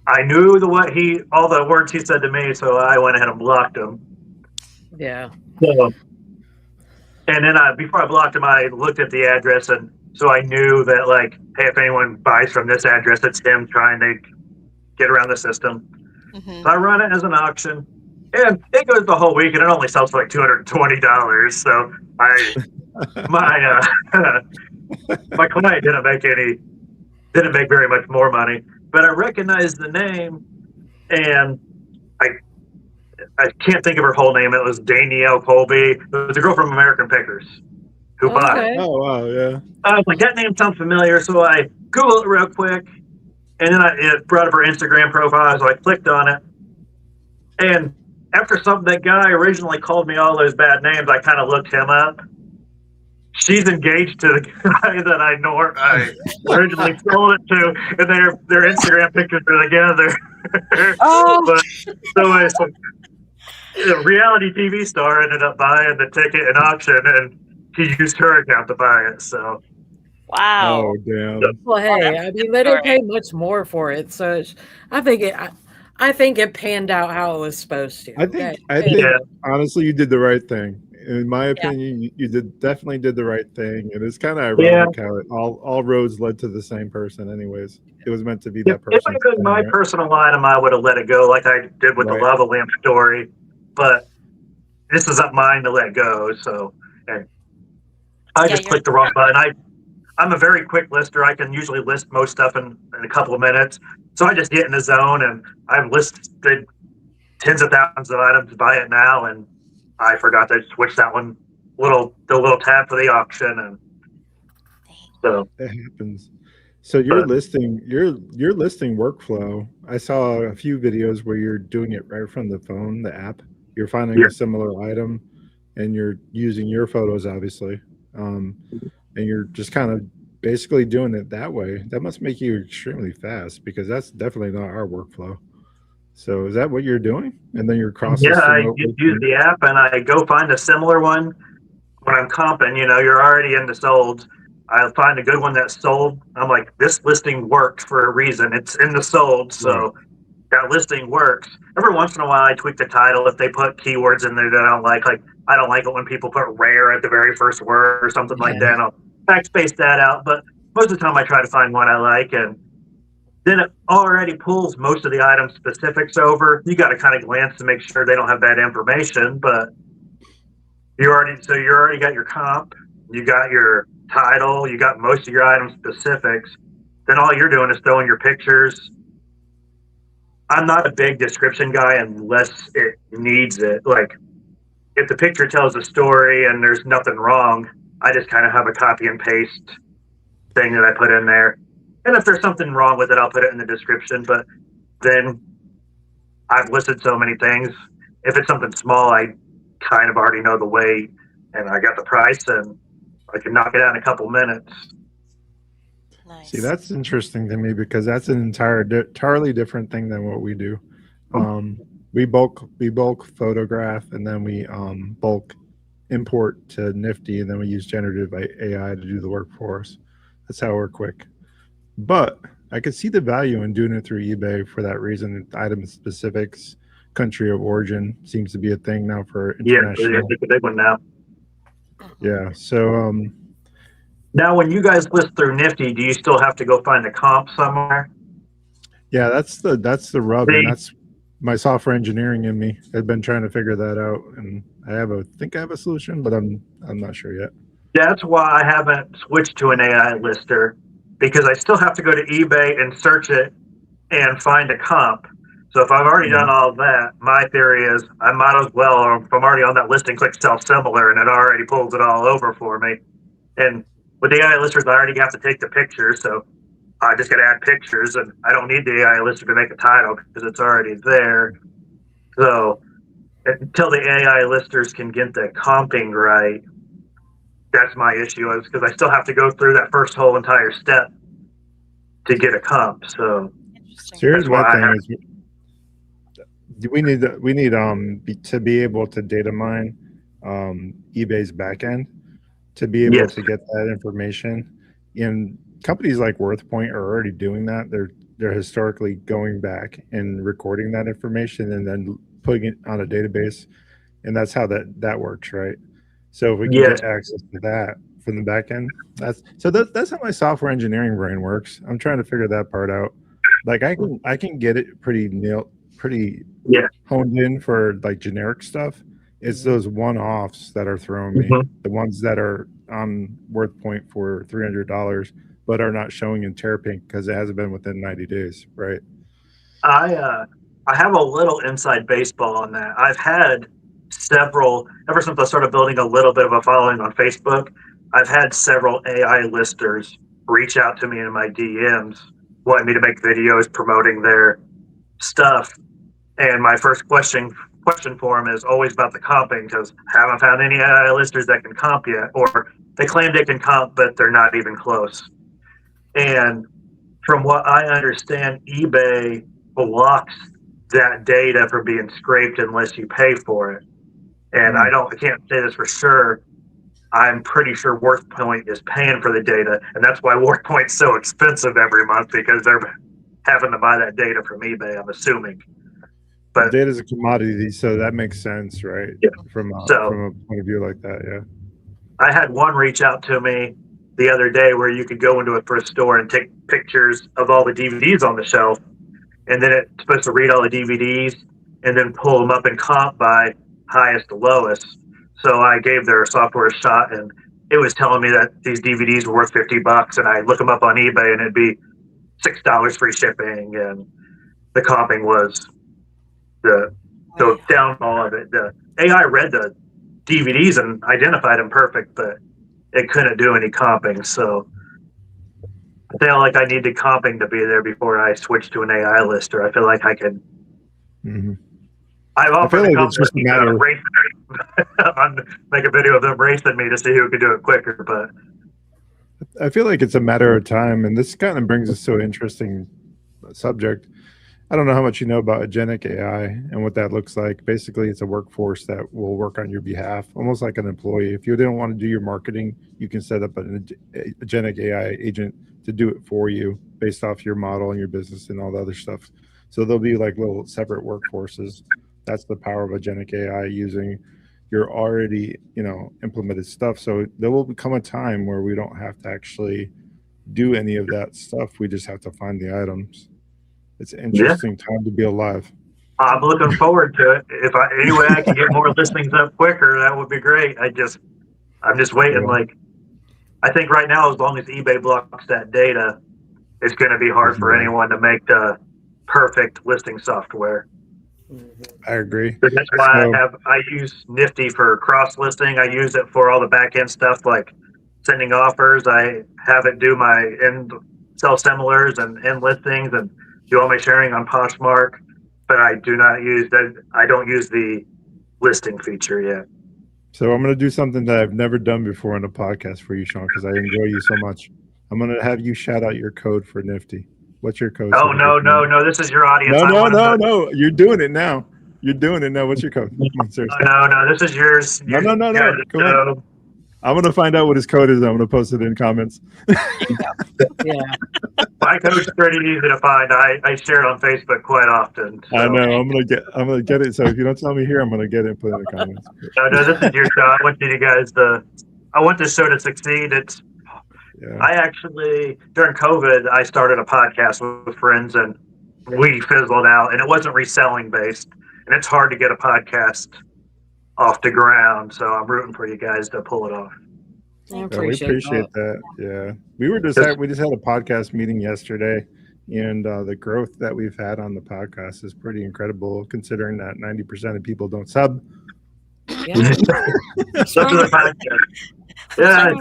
S4: I knew all the words he said to me, so I went ahead and blocked him.
S2: Yeah.
S4: So, and then before I blocked him, I looked at the address, and so I knew that, like, hey, if anyone buys from this address, it's him trying to get around the system.
S3: Mm-hmm.
S4: So I run it as an auction, and it goes the whole week, and it only sells for like $220. So my client didn't make very much more money, but I recognized the name, and I can't think of her whole name. It was Danielle Colby. It was a girl from American Pickers who bought it.
S1: Oh, wow, yeah.
S4: I was like, that name sounds familiar, so I Googled it real quick, and then it brought up her Instagram profile, so I clicked on it. And after that guy originally called me all those bad names, I kind of looked him up. She's engaged to the guy that I originally sold it to, and their Instagram pictures are together.
S3: Oh.
S4: But so a reality TV star ended up buying the ticket in auction, and he used her account to buy it. So
S3: Wow.
S1: Oh, damn.
S2: Well, hey, I mean, they didn't pay much more for it, so I think it panned out how it was supposed to.
S1: I think honestly, you did the right thing. In my opinion, you definitely did the right thing. And it's kind of ironic how all roads led to the same person. Anyways, it was meant to be that person.
S4: If it had been my personal item, I would have let it go, like I did with the lava lamp story. But this is not mine to let go. So, and I just clicked the wrong button. I'm a very quick lister. I can usually list most stuff in a couple of minutes. So I just get in the zone, and I've listed tens of thousands of items, buy it now, and I forgot to switch that the little tab for the auction, and so
S1: it happens. So your listing workflow, I saw a few videos where you're doing it right from the phone, the app, you're finding a similar item, and you're using your photos, obviously, and you're just kind of basically doing it that way. That must make you extremely fast, because that's definitely not our workflow. So is that what you're doing? And then you're cross
S4: Yeah,
S1: system
S4: I
S1: over?
S4: use the app and I go find a similar one. When I'm comping, you're already into solds. I find a good one that's sold. I'm like, this listing worked for a reason. It's in the sold, so that listing works. Every once in a while, I tweak the title if they put keywords in there that I don't like. Like, I don't like it when people put rare at the very first word or something like that. And I'll backspace that out. But most of the time, I try to find one I like, and then it already pulls most of the item specifics over. You got to kind of glance to make sure they don't have bad information, but you already got your comp, you got your title, you got most of your item specifics. Then all you're doing is throwing your pictures. I'm not a big description guy unless it needs it. Like, if the picture tells a story and there's nothing wrong, I just kind of have a copy and paste thing that I put in there. And if there's something wrong with it, I'll put it in the description. But then I've listed so many things. If it's something small, I kind of already know the weight and I got the price, and I can knock it out in a couple minutes.
S3: Nice.
S1: See, that's interesting to me, because that's an entirely different thing than what we do. We bulk photograph, and then we bulk import to Nifty, and then we use generative AI to do the work for us. That's how we're quick. But I could see the value in doing it through eBay for that reason. Item specifics, country of origin seems to be a thing now for international.
S4: Yeah, it's a big one now.
S1: Yeah. So
S4: now, when you guys list through Nifty, do you still have to go find a comp somewhere?
S1: Yeah, that's the rub, and that's my software engineering in me. I've been trying to figure that out, and I think I have a solution, but I'm not sure yet.
S4: That's why I haven't switched to an AI lister, because I still have to go to eBay and search it and find a comp. So if I've already done all that, my theory is I might as well, if I'm already on that listing, click sell similar, and it already pulls it all over for me. And with the AI listers, I already have to take the pictures, so I just got to add pictures, and I don't need the AI lister to make a title because it's already there. So until the AI listers can get the comping right, that's my issue, is because I still have to go through that first whole entire step to get a comp. So
S1: here's my thing is, we need to be able to data mine eBay's backend to be able to get that information. And companies like WorthPoint are already doing that. They're historically going back and recording that information and then putting it on a database, and that's how that works, right? So if we can get access to that from the back end, that's how my software engineering brain works. I'm trying to figure that part out. Like, I can get it pretty honed in for like generic stuff. It's those one-offs that are throwing me. The ones that are on WorthPoint for $300 but are not showing in Terrapink because it hasn't been within 90 days, right?
S4: I have a little inside baseball on that. I've had several, ever since I started building a little bit of a following on Facebook, I've had several AI listers reach out to me in my DMs wanting me to make videos promoting their stuff. And my first question for them is always about the comping, because I haven't found any AI listers that can comp yet, or they claim they can comp, but they're not even close. And from what I understand, eBay blocks that data from being scraped unless you pay for it. And I can't say this for sure. I'm pretty sure WorthPoint is paying for the data, and that's why WorthPoint's so expensive every month, because they're having to buy that data from eBay, I'm assuming. But
S1: data is a commodity, so that makes sense, right?
S4: Yeah.
S1: From a point of view like that, yeah.
S4: I had one reach out to me the other day where you could go into a thrift store and take pictures of all the DVDs on the shelf, and then it's supposed to read all the DVDs and then pull them up in comp by highest to lowest. So I gave their software a shot, and it was telling me that these DVDs were worth $50, and I look them up on eBay and it'd be $6 free shipping, and the comping was the downfall of it. The AI read the DVDs and identified them perfect, but it couldn't do any comping. So I feel like I needed comping to be there before I switched to an AI lister. I feel like I could I've
S1: I
S4: offered
S1: feel
S4: to
S1: like
S4: come
S1: it's just a matter of,
S4: race make a video of them racing me to see who could do it quicker. But
S1: I feel like it's a matter of time, and this kind of brings us to an interesting subject. I don't know how much you know about agentic AI and what that looks like. Basically, it's a workforce that will work on your behalf, almost like an employee. If you didn't want to do your marketing, you can set up an agentic AI agent to do it for you based off your model and your business and all the other stuff. So there'll be like little separate workforces. That's the power of agentic AI using your already, implemented stuff. So there will become a time where we don't have to actually do any of that stuff. We just have to find the items. It's an interesting time to be alive.
S4: I'm looking forward to it. If any way I can get more listings up quicker, that would be great. I'm just waiting.
S1: Yeah.
S4: Like, I think right now, as long as eBay blocks that data, it's going to be hard for anyone to make the perfect listing software.
S1: I agree.
S4: So that's why I use Nifty for cross listing. I use it for all the back end stuff like sending offers. I have it do my end sell similars and end listings and do all my sharing on Poshmark. But I do not use that. I don't use the listing feature yet.
S1: So I'm going to do something that I've never done before on a podcast for you, Shawn, because I enjoy you so much. I'm going to have you shout out your code for Nifty. What's your code?
S4: Oh, no. This is your audience.
S1: No. You're doing it now. What's your code? Come on, seriously.
S4: No. This is yours.
S1: No. Come on. I'm going to find out what his code is. I'm going to post it in comments.
S2: Yeah.
S4: My code's pretty easy to find. I share it on Facebook quite often. So.
S1: I know. I'm gonna get it. So if you don't tell me here, I'm gonna get it and put it in the comments.
S4: No, this is your show. I want this show to succeed. I actually, during COVID, I started a podcast with friends and we fizzled out, and it wasn't reselling based, and it's hard to get a podcast off the ground. So I'm rooting for you guys to pull it off.
S1: We appreciate that. Yeah, we just had a podcast meeting yesterday, and the growth that we've had on the podcast is pretty incredible, considering that 90% of people don't sub.
S2: Yeah.
S4: Yeah.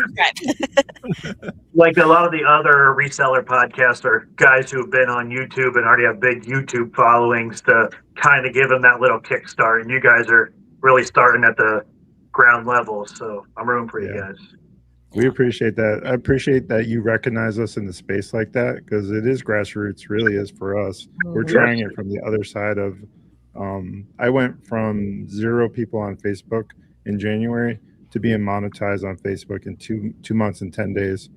S4: Like a lot of the other reseller podcasts are guys who have been on YouTube and already have big YouTube followings to kind of give them that little kickstart. And you guys are really starting at the ground level. So I'm rooting for you guys.
S1: We appreciate that. I appreciate that you recognize us in the space like that, because it is grassroots, really is for us. We're trying it from the other side of, I went from 0 people on Facebook in January to being monetized on Facebook in two months and 10 days.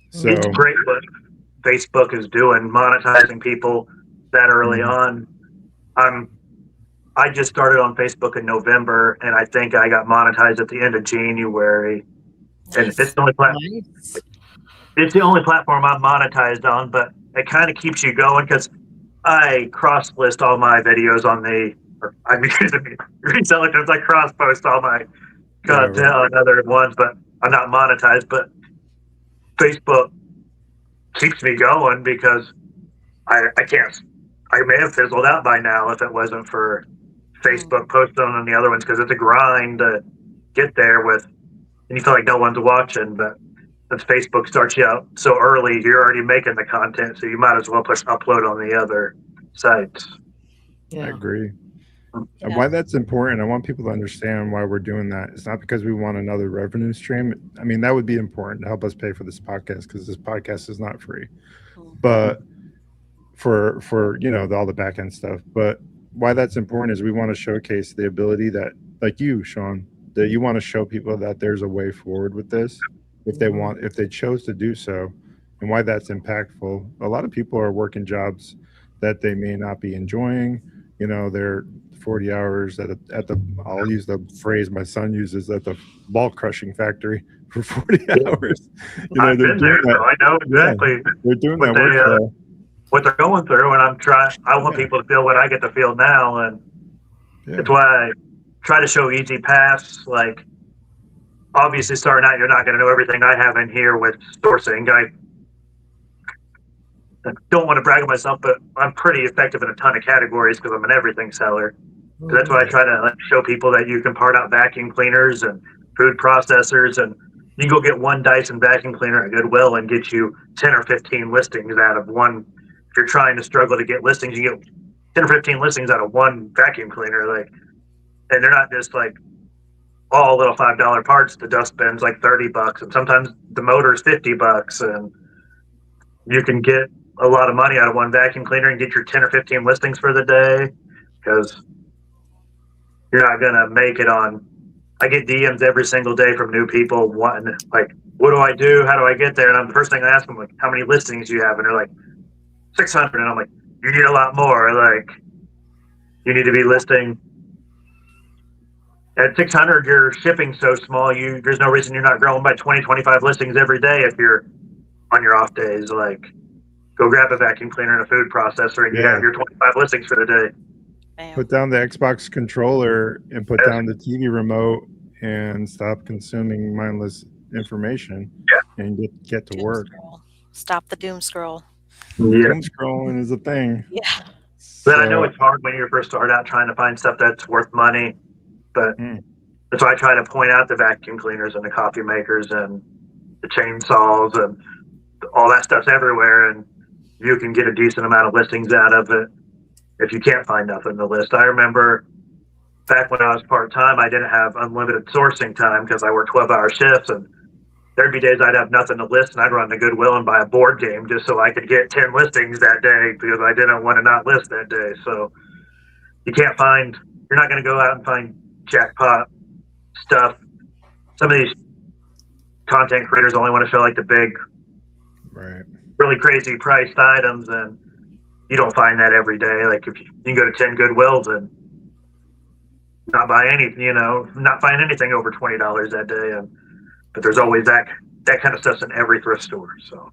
S1: So
S4: it's great what Facebook is doing, monetizing people that early on. I just started on Facebook in November, and I think I got monetized at the end of January. And it's the only it's the only platform I'm monetized on, but it kind of keeps you going because I cross list all my videos on I'm using reseller terms. I cross post all my content on other ones, but I'm not monetized. But Facebook keeps me going because I may have fizzled out by now if it wasn't for Facebook posting on the other ones, because it's a grind to get there with. And you feel like no one's watching, but since Facebook starts you out so early, you're already making the content, so you might as well push upload on the other sites.
S1: I agree. And why that's important, I want people to understand why we're doing that. It's not because we want another revenue stream. I mean, that would be important to help us pay for this podcast, because this podcast is not free. But for all the back end stuff. But why that's important is we want to showcase the ability that, like you, Shawn, that you want to show people that there's a way forward with this if they chose to do so, and why that's impactful. A lot of people are working jobs that they may not be enjoying. They're 40 hours at I'll use the phrase my son uses, at the ball crushing factory for 40 hours.
S4: I've been there, so I know exactly.
S1: They're doing that work.
S4: What they're going through, and I want people to feel what I get to feel now, and it's why I try to show easy paths. Like, obviously, starting out, you're not going to know everything I have in here with sourcing. I don't want to brag on myself, but I'm pretty effective in a ton of categories because I'm an everything seller. So that's why I try to show people that you can part out vacuum cleaners and food processors, and you can go get one Dyson vacuum cleaner at Goodwill and get you 10 or 15 listings out of one. If you're trying to struggle to get listings, you get 10 or 15 listings out of one vacuum cleaner, like, and they're not just like all little $5 parts. The dustbin's like $30, and sometimes the motor's $50, and you can get a lot of money out of one vacuum cleaner and get your 10 or 15 listings for the day, because you're not gonna make it on. I get DMs every single day from new people wanting, like, what do I do? How do I get there? And I'm the first thing I ask them, like, how many listings do you have? And they're like, 600. And I'm like, you need a lot more. Like, you need to be listing at 600. Your shipping's so small. There's no reason you're not growing by 20, 25 listings every day if you're on your off days. Like, go grab a vacuum cleaner and a food processor, and you have your 25 listings for the day.
S1: Put down the Xbox controller and put down the TV remote and stop consuming mindless information and get to work.
S3: Stop the doom scroll.
S1: Doom scrolling is a thing.
S3: Yeah.
S4: But I know it's hard when you first start out trying to find stuff that's worth money, but that's why I try to point out the vacuum cleaners and the coffee makers and the chainsaws and all that stuff's everywhere, and you can get a decent amount of listings out of it if you can't find nothing to list. I remember back when I was part-time, I didn't have unlimited sourcing time because I worked 12-hour shifts, and there'd be days I'd have nothing to list, and I'd run to Goodwill and buy a board game just so I could get 10 listings that day because I didn't want to not list that day. So you're not going to go out and find jackpot stuff. Some of these content creators only want to show like the big, really crazy priced items, and you don't find that every day. Like, if you can go to 10 Goodwills and not buy not find anything over $20 that day, but there's always that kind of stuff's in every thrift store. So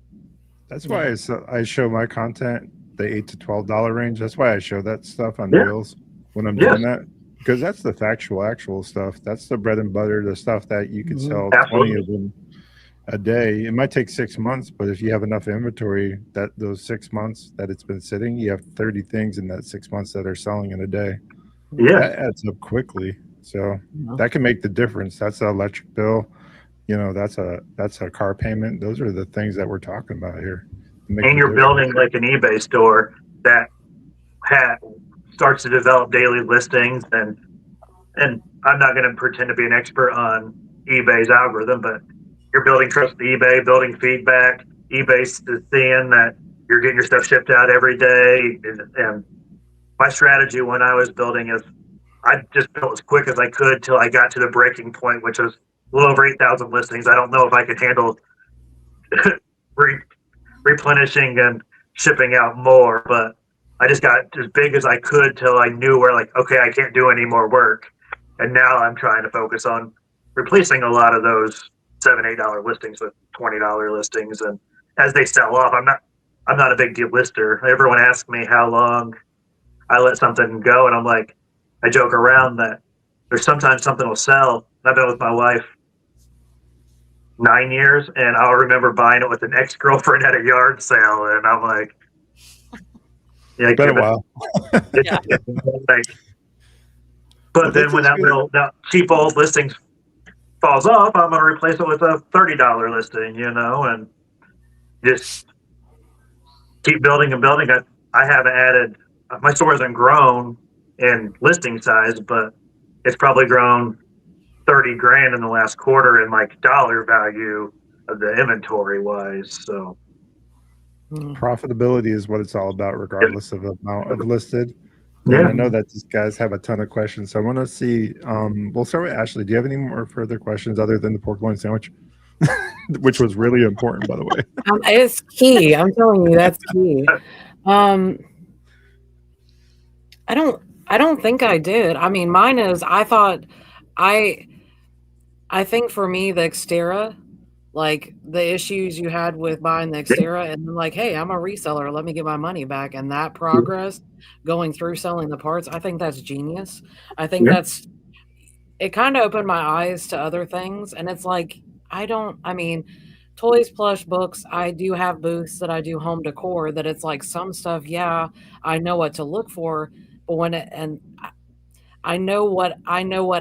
S1: that's why I show my content the $8 to $12 range. That's why I show that stuff on Reels when I'm doing that, because that's the actual stuff. That's the bread and butter, the stuff that you can sell 20 of them a day. It might take 6 months, but if you have enough inventory, that those 6 months that it's been sitting, you have 30 things in that 6 months that are selling in a day. That adds up quickly. So that can make the difference. That's an electric bill. That's a car payment. Those are the things that we're talking about here.
S4: And you're building like an eBay store that starts to develop daily listings, and I'm not going to pretend to be an expert on eBay's algorithm, but you're building trust with eBay, building feedback. eBay's seeing that you're getting your stuff shipped out every day. And my strategy when I was building is I just built as quick as I could till I got to the breaking point, which was a little over 8,000 listings. I don't know if I could handle replenishing and shipping out more, but I just got as big as I could till I knew where, like, okay, I can't do any more work. And now I'm trying to focus on replacing a lot of those $7, $8 listings with $20 listings. And as they sell off, I'm not a big deal lister. Everyone asks me how long I let something go, and I'm like, I joke around that there's sometimes something will sell. I've been with my wife 9 years, and I'll remember buying it with an ex-girlfriend at a yard sale, and I'm like,
S1: it's been a while.
S4: But then when that cheap old listing falls off, I'm going to replace it with a $30 listing, and just keep building and building. I haven't added, my store hasn't grown in listing size, but it's probably grown 30 grand in the last quarter in like dollar value of the inventory wise. So
S1: profitability is what it's all about, regardless of the amount of listed. And I know that these guys have a ton of questions, so I want to see. We'll start with Ashley. Do you have any more further questions other than the pork loin sandwich, which was really important, by the way?
S2: It's key. I'm telling you, that's key. I don't think I did. I mean, mine is. I think for me, the Xterra, like the issues you had with buying the Xterra, and then like, hey, I'm a reseller, let me get my money back, and that progress going through selling the parts, I think that's genius. I think it kind of opened my eyes to other things, and it's like, toys, plush, books, I do have booths that I do home decor, that it's like some stuff, I know what to look for, but I know what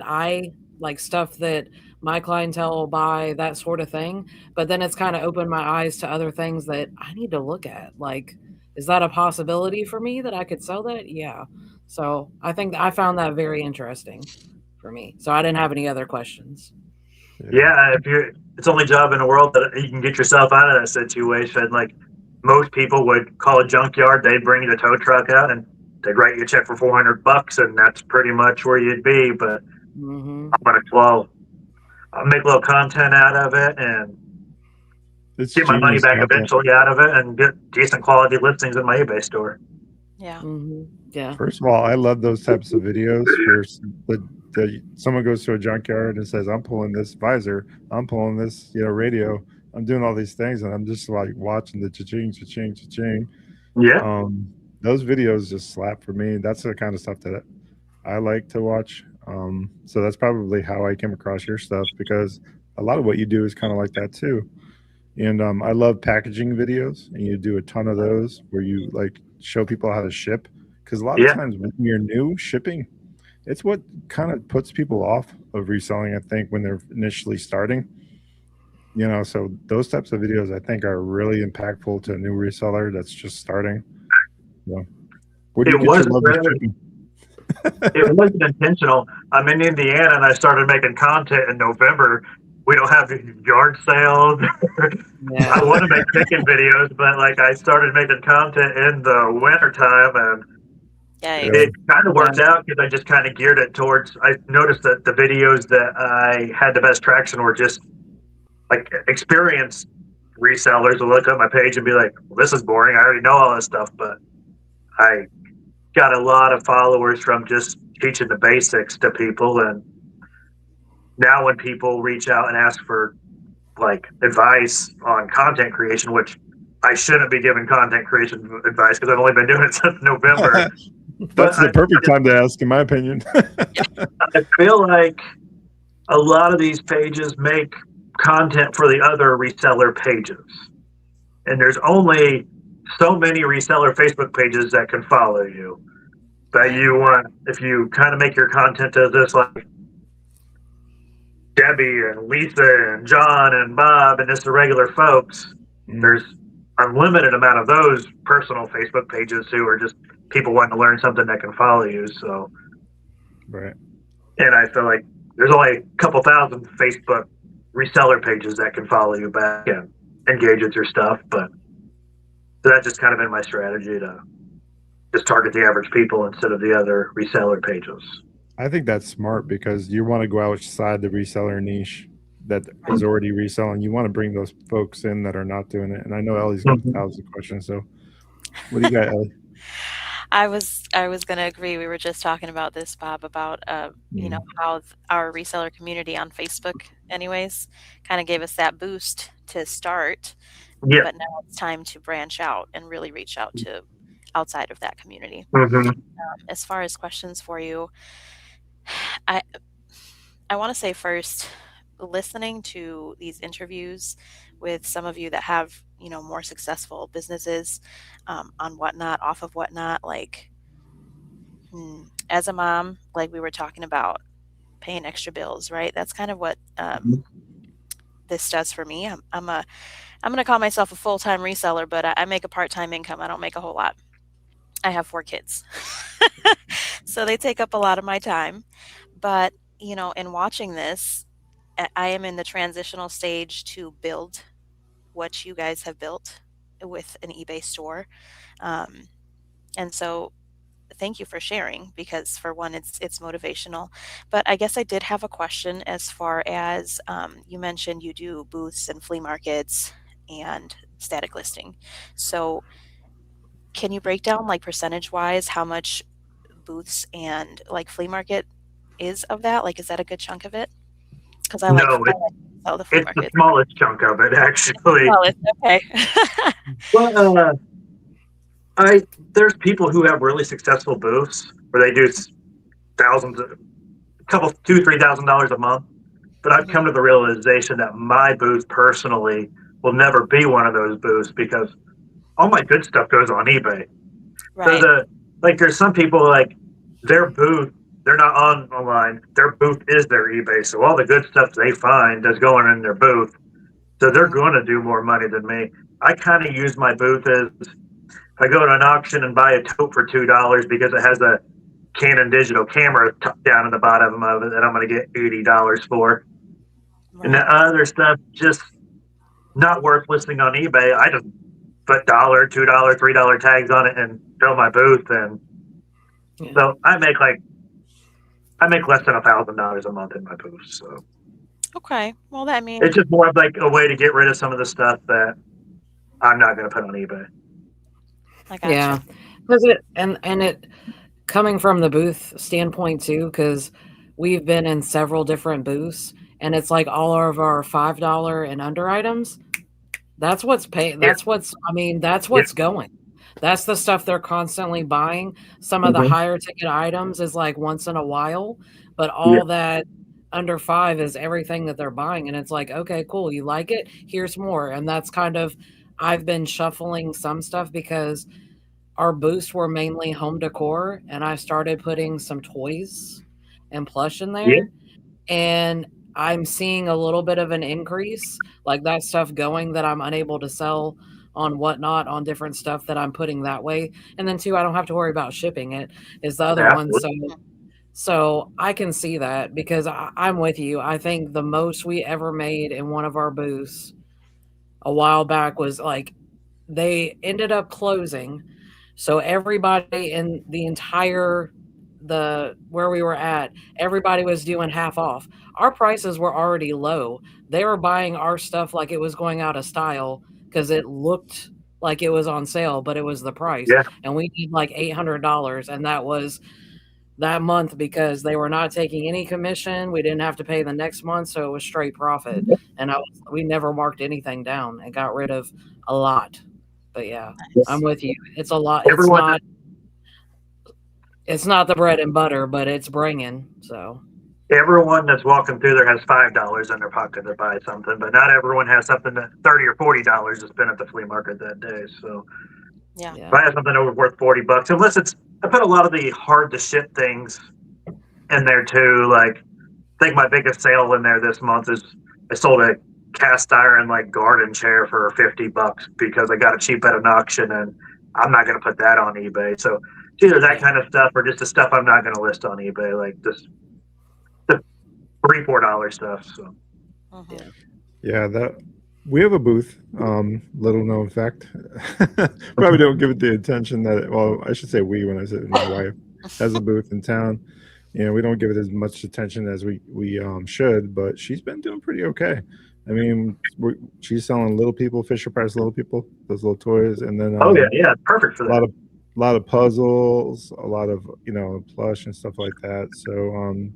S2: I like, stuff that my clientele will buy, that sort of thing. But then it's kind of opened my eyes to other things that I need to look at, like is that a possibility for me that I could sell that? Yeah. So I think I found that very interesting for me. So I didn't have any other questions.
S4: Yeah, it's the only job in the world that you can get yourself out of that situation. Like most people would call a junkyard, they'd bring the tow truck out and they'd write you a check for $400, and that's pretty much where you'd be. But
S2: Mm-hmm.
S4: I'm gonna I'll make a little content out of it and
S1: It's
S4: get my money
S1: genius
S4: back
S1: content.
S4: eventually out of it, and get decent quality listings in my eBay store.
S3: Yeah.
S2: Mm-hmm. Yeah.
S1: First of all, I love those types of videos where someone goes to a junkyard and says, "I'm pulling this visor, I'm pulling this, radio, I'm doing all these things," and I'm just like watching the cha-ching, cha-ching, cha-ching.
S4: Yeah.
S1: Those videos just slap for me. That's the kind of stuff that I like to watch. So that's probably how I came across your stuff, because a lot of what you do is kind of like that too. And I love packaging videos, and you do a ton of those where you like show people how to ship, because a lot of times when you're new, shipping, it's what kind of puts people off of reselling, I think, when they're initially starting. So those types of videos I think are really impactful to a new reseller that's just starting. Where do you get your love of shipping?
S4: It wasn't intentional. I'm in Indiana and I started making content in November. We don't have yard sales.
S2: Yeah.
S4: I want to make chicken videos, but like I started making content in the wintertime, and it kind of worked out because I just kind of geared it towards. I noticed that the videos that I had the best traction were just like experienced resellers will look at my page and be like, well, "This is boring. I already know all this stuff," but I got a lot of followers from just teaching the basics to people. And now when people reach out and ask for like advice on content creation, which I shouldn't be giving content creation advice because I've only been doing it since November.
S1: That's the perfect time to ask, in my opinion.
S4: I feel like a lot of these pages make content for the other reseller pages, and there's only so many reseller Facebook pages that can follow you. But if you kind of make your content as this, like Debbie and Lisa and John and Bob and just the regular folks, there's unlimited amount of those personal Facebook pages who are just people wanting to learn something that can follow you. So,
S1: right.
S4: And I feel like there's only a couple thousand Facebook reseller pages that can follow you back and engage with your stuff. But so that's just kind of been my strategy to just target the average people instead of the other reseller pages.
S1: I think that's smart because you want to go outside the reseller niche that is already reselling. You want to bring those folks in that are not doing it. And I know Ellie's got 1,000 questions. So what do you got, Ellie?
S3: I was going to agree. We were just talking about this, Bob, about how our reseller community on Facebook, anyways, kind of gave us that boost to start.
S4: Yeah.
S3: But now it's time to branch out and really reach out to outside of that community. As far as questions for you, I want to say first, listening to these interviews with some of you that have more successful businesses on Whatnot, off of Whatnot, like as a mom, like we were talking about paying extra bills, right? That's kind of what this does for me. I'm going to call myself a full-time reseller, but I make a part-time income. I don't make a whole lot. I have 4 kids. So they take up a lot of my time. But, in watching this, I am in the transitional stage to build what you guys have built with an eBay store. And so thank you for sharing, because for one, it's motivational. But I guess I did have a question as far as you mentioned you do booths and flea markets and static listing. So can you break down like percentage wise how much booths and like flea market is of that? Like, is that a good chunk of it? Because I like the flea market.
S4: The smallest chunk of it, actually.
S3: Okay.
S4: Well, there's people who have really successful booths where they do thousands, $2,000-$3,000 a month. But I've come to the realization that my booth personally will never be one of those booths because all my good stuff goes on eBay.
S3: Right.
S4: So there's some people like their booth, they're not online. Their booth is their eBay. So all the good stuff they find is going in their booth. So they're going to do more money than me. I kind of use my booth as I go to an auction and buy a tote for $2 because it has a Canon digital camera down in the bottom of it that I'm going to get $80 for.
S3: Right.
S4: And the other stuff just not worth listing on eBay. I just put $1, $2, $3 tags on it and fill my booth. And so I make less than $1,000 a month in my booth. So
S3: Okay. Well, that means
S4: it's just more of like a way to get rid of some of the stuff that I'm not going to put on eBay.
S3: I gotcha.
S2: Yeah, because it coming from the booth standpoint too, because we've been in several different booths, and it's like all of our $5 and under items. That's what's paying. That's what's. I mean, that's what's going. That's the stuff they're constantly buying. Some of the higher ticket items is like once in a while, but all that under $5 is everything that they're buying, and it's like, okay, cool, you like it? Here's more, and that's kind of. I've been shuffling some stuff because our booths were mainly home decor, and I started putting some toys and plush in there, and I'm seeing a little bit of an increase, like that stuff going that I'm unable to sell on Whatnot on different stuff that I'm putting that way. And then too, I don't have to worry about shipping it is the other one. So I can see that because I'm with you. I think the most we ever made in one of our booths a while back was like they ended up closing. So everybody in the entire where we were at, everybody was doing half off. Our prices were already low. They were buying our stuff like it was going out of style because it looked like it was on sale, but it was the price.
S4: Yeah.
S2: And we need like $800, and that was that month because they were not taking any commission. We didn't have to pay the next month, so it was straight profit. And we never marked anything down and got rid of a lot. But yeah, I'm with you. It's a lot. It's not the bread and butter, but it's bringing. So
S4: everyone that's walking through there has $5 in their pocket to buy something, but not everyone has something that $30 or $40 to spend at the flea market that day. So if I have something that was worth $40, unless I put a lot of the hard to ship things in there too. Like I think my biggest sale in there this month is I sold a cast iron like garden chair for $50 because I got it cheap at an auction, and I'm not going to put that on eBay. So it's either that kind of stuff or just the stuff I'm not going to list on eBay, like just the $3, $4 stuff. So
S1: that we have a booth. Little known fact, probably don't give it the attention that. Well, I should say we when I said my wife has a booth in town. We don't give it as much attention as we should, but she's been doing pretty okay. I mean, she's selling Little People, Fisher Price Little People, those little toys, and then
S4: perfect for that.
S1: A lot of puzzles, a lot of plush and stuff like that. So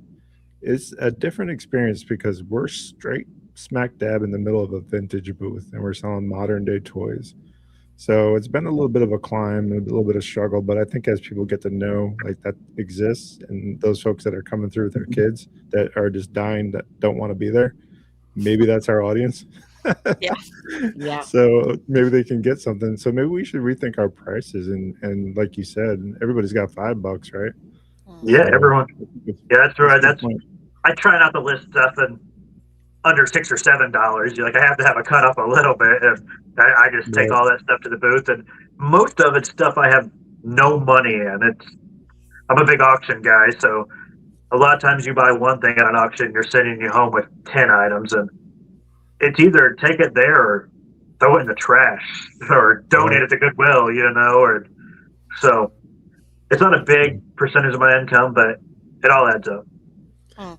S1: it's a different experience because we're straight smack dab in the middle of a vintage booth, and we're selling modern day toys. So it's been a little bit of a climb, a little bit of struggle, but I think as people get to know like that exists, and those folks that are coming through with their kids that are just dying that don't want to be there, maybe that's our audience.
S2: Yeah.
S1: So maybe they can get something. So maybe we should rethink our prices and like you said, everybody's got $5, right?
S4: Yeah, so, everyone. Yeah, that's right. I try not to list stuff in under $6 or $7. Like I have to have a cut up a little bit. And I just take all that stuff to the booth, and most of it's stuff I have no money in. I'm a big auction guy, so a lot of times you buy one thing at an auction, you're sending you home with 10 items, and it's either take it there or throw it in the trash or donate it to Goodwill, or so it's not a big percentage of my income, but it all adds up.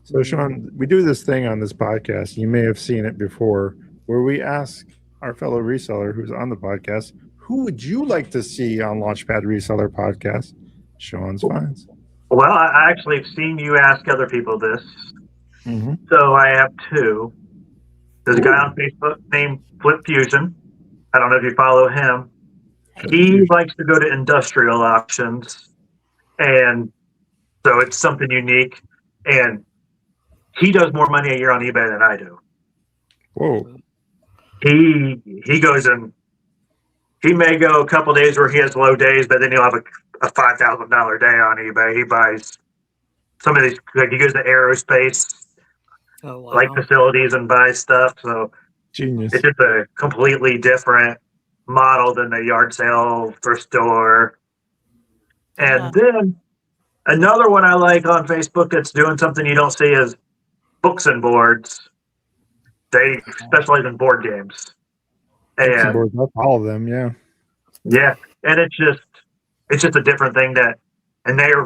S1: So Shawn, we do this thing on this podcast. You may have seen it before, where we ask our fellow reseller who's on the podcast, who would you like to see on Launchpad Reseller podcast? ShawnsFinds.
S4: Well, I actually have seen you ask other people this. So I have two. There's a guy on Facebook named Flip Fusion. I don't know if you follow him. He likes to go to industrial auctions, and so it's something unique. And he does more money a year on eBay than I do.
S1: Whoa.
S4: He goes in. He may go a couple days where he has low days, but then he'll have a $5,000 day on eBay. He buys some of these, like he goes to aerospace like facilities and buys stuff. So
S1: genius.
S4: It's just a completely different modeled in the yard sale, thrift store. And then another one I like on Facebook that's doing something you don't see is Books and Boards. They specialize in board games. And
S1: boards, I follow them, yeah.
S4: Yeah, and it's just a different thing and they do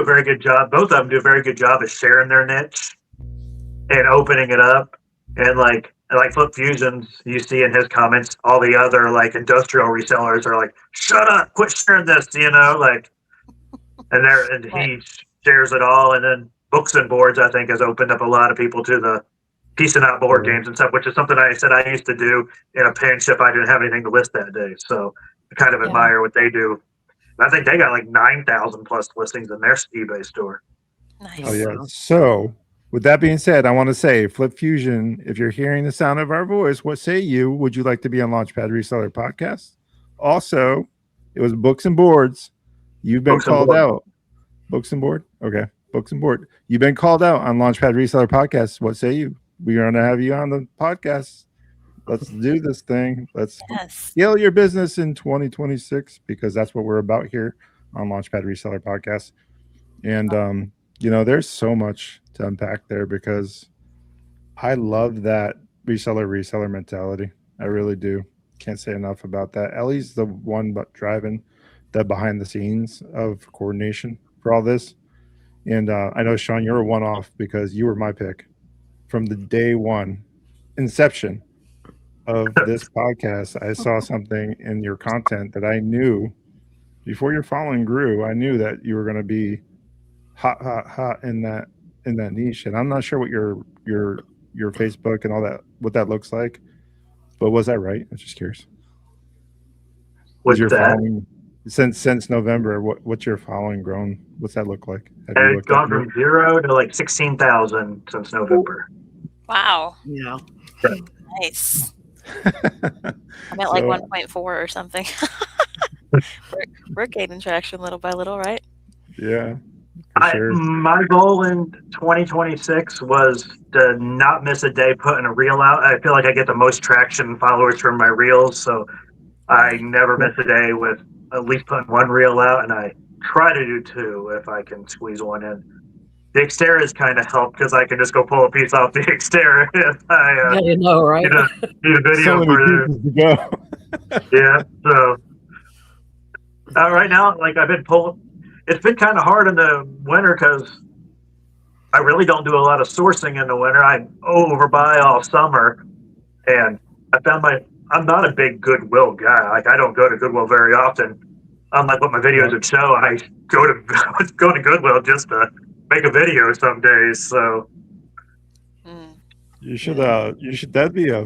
S4: a very good job. Both of them do a very good job of sharing their niche and opening it up. And like Flip Fusions, you see in his comments, all the other like industrial resellers are like, "Shut up, quit sharing this," like, and he shares it all. And then Books and Boards, I think, has opened up a lot of people to the piecing out board games and stuff, which is something I said I used to do in a pinch if I didn't have anything to list that day. So I kind of admire what they do. And I think they got like 9,000 plus listings in their eBay store.
S3: Nice.
S1: Oh yeah. So with that being said, I want to say, Flip Fusion, if you're hearing the sound of our voice, what say you? Would you like to be on Launchpad Reseller Podcast? Also, it was Books and Boards. You've been called out. Books and Board? Okay. Books and Board. You've been called out on Launchpad Reseller Podcast. What say you? We're going to have you on the podcast. Let's do this thing. Let's scale your business in 2026, because that's what we're about here on Launchpad Reseller Podcast. And, there's so much to unpack there, because I love that reseller mentality. I really do. Can't say enough about that. Ellie's the one driving the behind the scenes of coordination for all this. And I know, Shawn, you're a one-off because you were my pick from the day one inception of this podcast. I saw something in your content that I knew before your following grew. I knew that you were going to be hot in that niche. And I'm not sure what your Facebook and all that, what that looks like, but was that right? I'm just curious. Was your following since November? What's your following grown? What's that look like?
S4: It's gone from 0 to like 16,000 since November.
S3: Wow.
S2: Yeah.
S3: Nice. I'm at like 1.4 or something. we're gaining traction little by little, right?
S1: Yeah.
S4: Sure. My goal in 2026 was to not miss a day putting a reel out. I feel like I get the most traction and followers from my reels, so I never miss a day with at least putting one reel out, and I try to do 2 if I can squeeze one in. The Xterra has kind of helped because I can just go pull a piece off the Xterra if I
S2: right?
S4: need a video for it. Yeah, so right now, like I've been pulling. It's been kind of hard in the winter because I really don't do a lot of sourcing in the winter. I overbuy all summer, and I found I'm not a big Goodwill guy. Like I don't go to Goodwill very often. Unlike what my videos would show, I go to Goodwill just to make a video some days. So
S1: you should that'd be a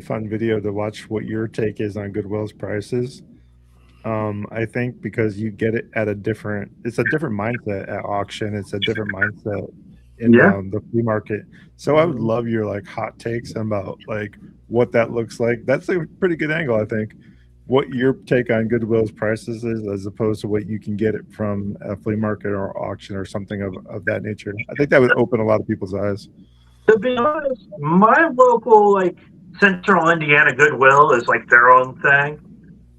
S1: fun video to watch what your take is on Goodwill's prices. I think because you get it at it's a different mindset at auction. It's a different mindset in the flea market. So I would love your like hot takes about like what that looks like. That's a pretty good angle, I think. What your take on Goodwill's prices is, as opposed to what you can get it from a flea market or auction or something of that nature. I think that would open a lot of people's eyes.
S4: To be honest, my local like Central Indiana Goodwill is like their own thing,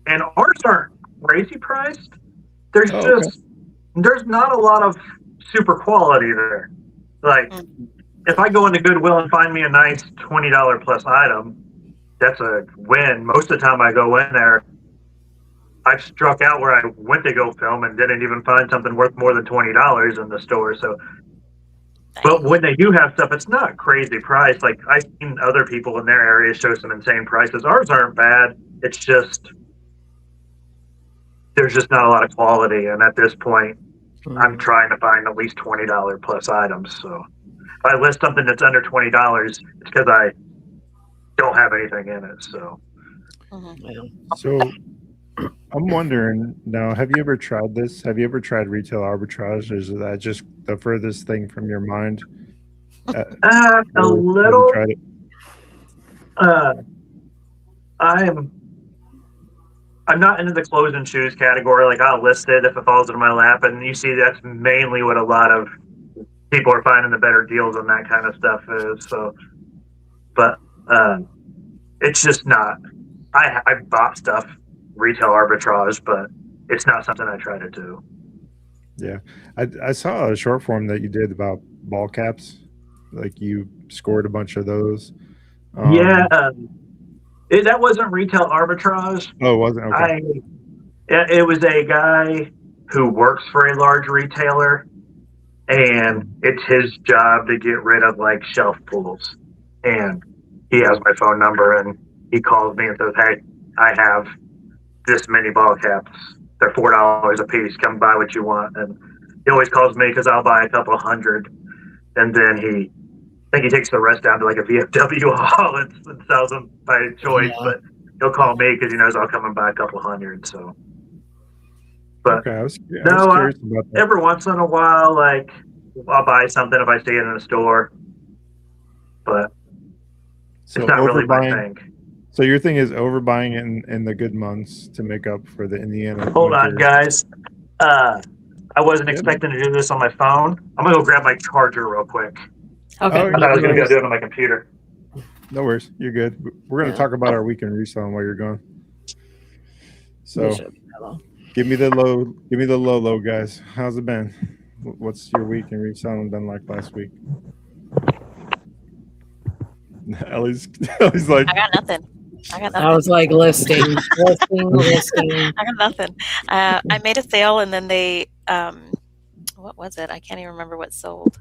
S4: and ours aren't crazy priced. There's there's not a lot of super quality there. Like if I go into Goodwill and find me a nice $20 plus item, that's a win. Most of the time I go in there, I've struck out where I went to go film and didn't even find something worth more than $20 in the store. So, but when they do have stuff, it's not crazy price. Like I've seen other people in their area show some insane prices. Ours aren't bad. It's just there's just not a lot of quality, and at this point, I'm trying to find at least $20 plus items. So if I list something that's under $20, it's because I don't have anything in it. So,
S1: so I'm wondering now, have you ever tried this? Have you ever tried retail arbitrage? Or is that just the furthest thing from your mind?
S4: A little. Tried it? I'm not into the clothes and shoes category. Like I'll list it if it falls into my lap, and you see that's mainly what a lot of people are finding the better deals on that kind of stuff is. So, but it's just not I bought stuff retail arbitrage, but it's not something I try to do.
S1: Yeah, I saw a short form that you did about ball caps, like you scored a bunch of those.
S4: Yeah, that wasn't retail arbitrage.
S1: Oh, it wasn't okay.
S4: It was a guy who works for a large retailer, and it's his job to get rid of like shelf pulls. And he has my phone number, and he calls me and says, "Hey, I have this many ball caps. They're $4 a piece. Come buy what you want." And he always calls me because I'll buy a couple hundred, and then I think he takes the rest down to like a VFW hall and sells them by choice.
S2: Yeah.
S4: But he'll call me because he knows I'll come and buy a couple hundred. So, but
S1: Okay, I was curious about that.
S4: every once in a while, like I'll buy something if I see it in a store, but
S1: So
S4: it's not really my
S1: overbuying.
S4: thing.
S1: So your thing is overbuying it in the good months to make up for the Indiana.
S4: Hold on,
S1: winter.
S4: guys. I wasn't
S1: Yeah.
S4: expecting to do this on my phone. I'm gonna go grab my charger real quick.
S2: Okay.
S1: Oh,
S4: I thought I was gonna go do it on my computer.
S1: No worries, you're good. We're going to
S2: Yeah.
S1: talk about our weekend reselling while you're gone. So
S2: We should be able-
S1: give me the low, guys. How's it been? What's your weekend reselling been like last week? Ellie's like,
S3: I got nothing.
S2: I was like listing.
S3: I got nothing. I made a sale, and then they, what was it? I can't even remember what sold.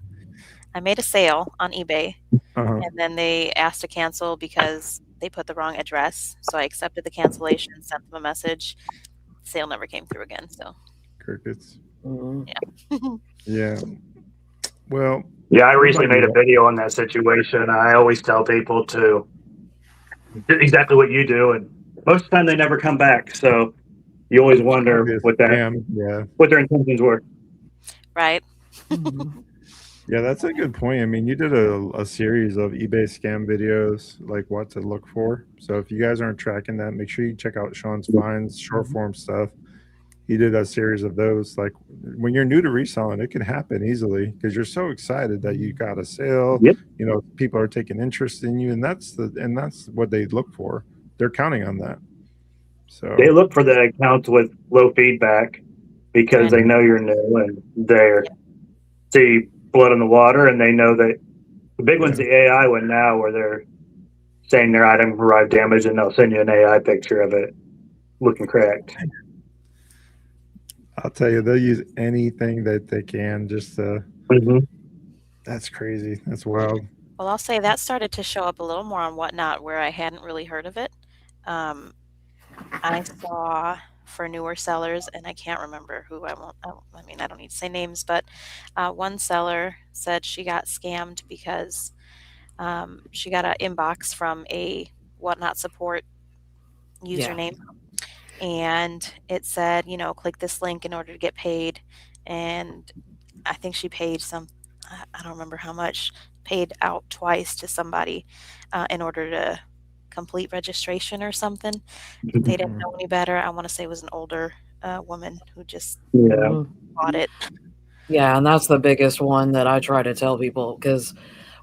S3: I made a sale on eBay,
S1: uh-huh.
S3: and then they asked to cancel because they put the wrong address. So I accepted the cancellation, sent them a message. Sale never came through again. So
S1: Crickets.
S2: Mhm.
S1: Yeah. Well,
S4: Yeah, I recently made a video on that situation. I always tell people to do exactly what you do, and most of the time they never come back. So you always wonder what their intentions were.
S3: right.
S2: Mhm.
S1: Yeah, that's a good point. I mean, you did a series of eBay scam videos, like what to look for. So if you guys aren't tracking that, make sure you check out ShawnsFinds short form stuff. He did a series of those. Like when you're new to reselling, it can happen easily because you're so excited that you got a sale.
S4: Yep.
S1: You know, people are taking interest in you, and that's what they look for. They're counting on that. So
S4: They look for the accounts with low feedback because they know you're new, and they see blood in the water, and they know that the big one's the AI one now, where they're saying their item arrived damaged, and they'll send you an AI picture of it looking cracked.
S1: I'll tell you, they'll use anything that they can just to.
S4: Mm-hmm.
S1: That's crazy. That's wild.
S3: Well, I'll say that started to show up a little more on Whatnot, where I hadn't really heard of it. I saw for newer sellers, and I can't remember who. I don't need to say names, but one seller said she got scammed because she got an inbox from a Whatnot support username, and it said, click this link in order to get paid. And I think she paid I don't remember how much, paid out twice to somebody in order to complete registration or something. They didn't know any better. I want to say it was an older woman who just bought it.
S2: Yeah, and that's the biggest one that I try to tell people, because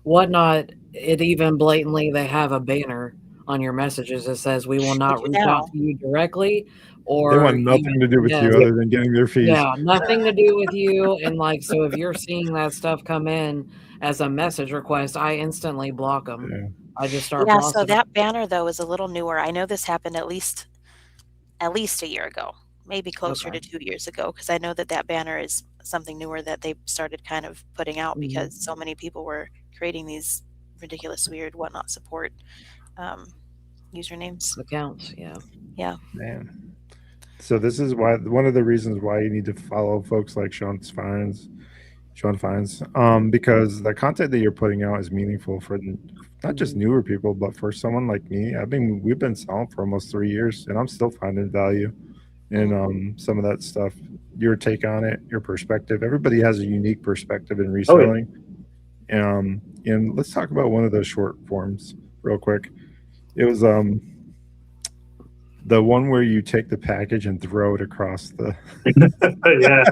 S2: Whatnot, it even blatantly, they have a banner on your messages that says, "We will not reach out to you directly," or
S1: they want nothing to do with you other than getting their fees.
S2: Yeah, nothing to do with you. And like, so if you're seeing that stuff come in as a message request, I instantly block them.
S1: Yeah.
S2: I just start.
S3: Yeah, so that banner though is a little newer. I know this happened at least a year ago, maybe closer to 2 years ago, because I know that banner is something newer that they started kind of putting out because so many people were creating these ridiculous, weird Whatnot support usernames,
S2: accounts.
S3: Yeah.
S1: Man. So this is why one of the reasons why you need to follow folks like ShawnsFinds, because the content that you're putting out is meaningful for not just newer people, but for someone like me. We've been selling for almost 3 years, and I'm still finding value in some of that stuff. Your take on it, your perspective. Everybody has a unique perspective in reselling. And let's talk about one of those short forms real quick. It was the one where you take the package and throw it across the.
S4: Yeah.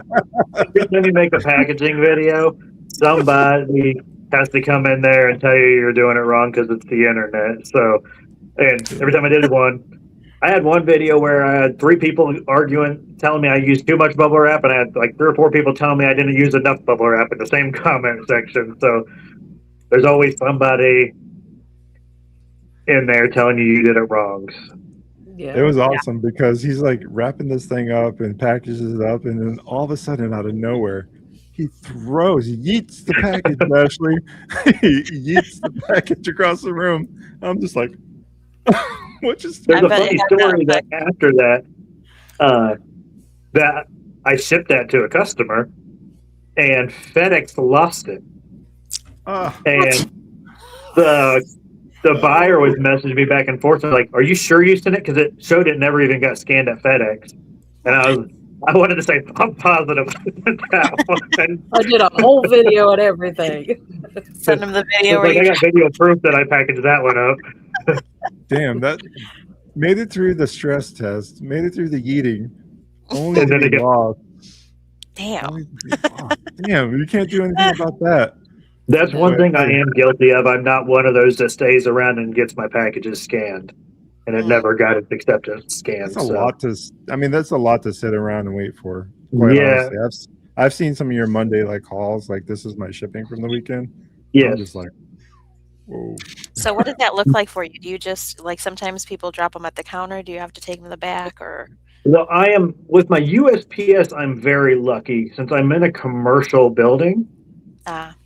S4: Let me make a packaging video. Somebody has to come in there and tell you you're doing it wrong because it's the internet. So, and every time I did one, I had one video where I had 3 people arguing, telling me I used too much bubble wrap, and I had like 3 or 4 people telling me I didn't use enough bubble wrap in the same comment section. So there's always somebody in there telling you did it wrong.
S2: Yeah.
S1: It was awesome because he's like wrapping this thing up and packages it up, and then all of a sudden, out of nowhere, he yeets the package, Ashley. He yeets the package across the room. I'm just like, what just?
S4: There's a funny story that after that, that I shipped that to a customer, and FedEx lost it. And the buyer was messaging me back and forth, like, "Are you sure you sent it?" Because it showed it never even got scanned at FedEx, and I wanted to say I'm positive that one.
S2: I did a whole video and everything.
S3: Send them the video.
S4: Like, I got video proof that I packaged that one up.
S1: Damn, that made it through the stress test, made it through the yeeting, only to be lost.
S3: Damn.
S1: Damn, you can't do anything about that.
S4: That's one thing I am guilty of. I'm not one of those that stays around and gets my packages scanned, and it never got its acceptance scanned.
S1: That's a lot to. I mean, that's a lot to sit around and wait for. Quite honestly, I've seen some of your Monday like calls, like this is my shipping from the weekend.
S4: Yeah,
S1: I'm just like, whoa.
S3: So what does that look like for you? Do you just like sometimes people drop them at the counter? Do you have to take them to the back or?
S4: No, I am with my USPS. I'm very lucky since I'm in a commercial building.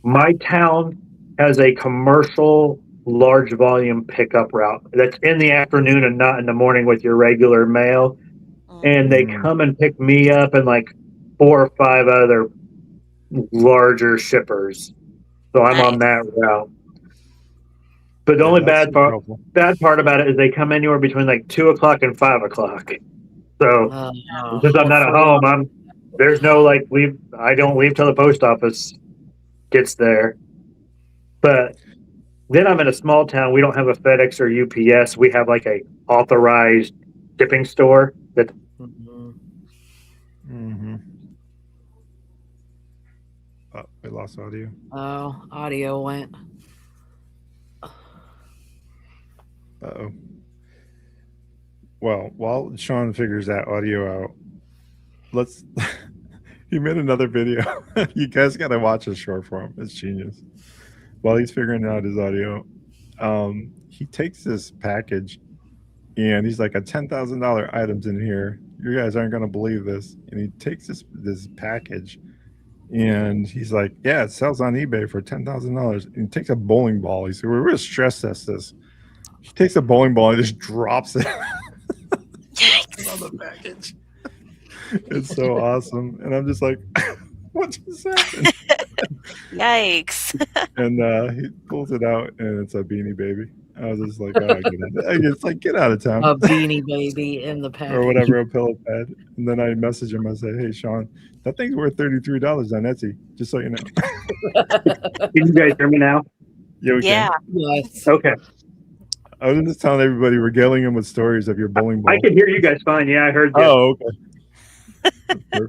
S4: My town has a commercial large volume pickup route that's in the afternoon and not in the morning with your regular mail. And they come and pick me up and like 4 or 5 other larger shippers. So I'm on that route. But the only bad part about it is they come anywhere between like 2 o'clock and 5 o'clock. So since I'm not at home, there's no like leave. I don't leave till the post office gets there. But then I'm in a small town. We don't have a FedEx or UPS. We have like a authorized shipping store that.
S1: Oh, we lost audio.
S2: Oh, audio went.
S1: Uh-oh. Well, while Shawn figures that audio out, he made another video. You guys got to watch his short form. It's genius. While he's figuring out his audio, he takes this package and he's like, a $10,000 items in here. You guys aren't going to believe this. And he takes this package and he's like, yeah, it sells on eBay for $10,000. And he takes a bowling ball. He said, we're going to stress test this. He takes a bowling ball and just drops it on the package. It's so awesome. And I'm just like, what just happened?
S3: Yikes.
S1: And he pulls it out and it's a Beanie Baby. I was just like, oh, it's like, get out of town.
S2: A Beanie Baby in the package.
S1: Or whatever, a pillow pad. And then I message him. I say, hey, Shawn, that thing's worth $33 on Etsy, just so you know.
S4: Can you guys hear me now?
S1: Yeah, we can.
S2: Yes.
S4: Okay.
S1: I was just telling everybody, regaling him with stories of your bowling ball.
S4: I can hear you guys fine. Yeah, I heard you.
S1: Oh, okay.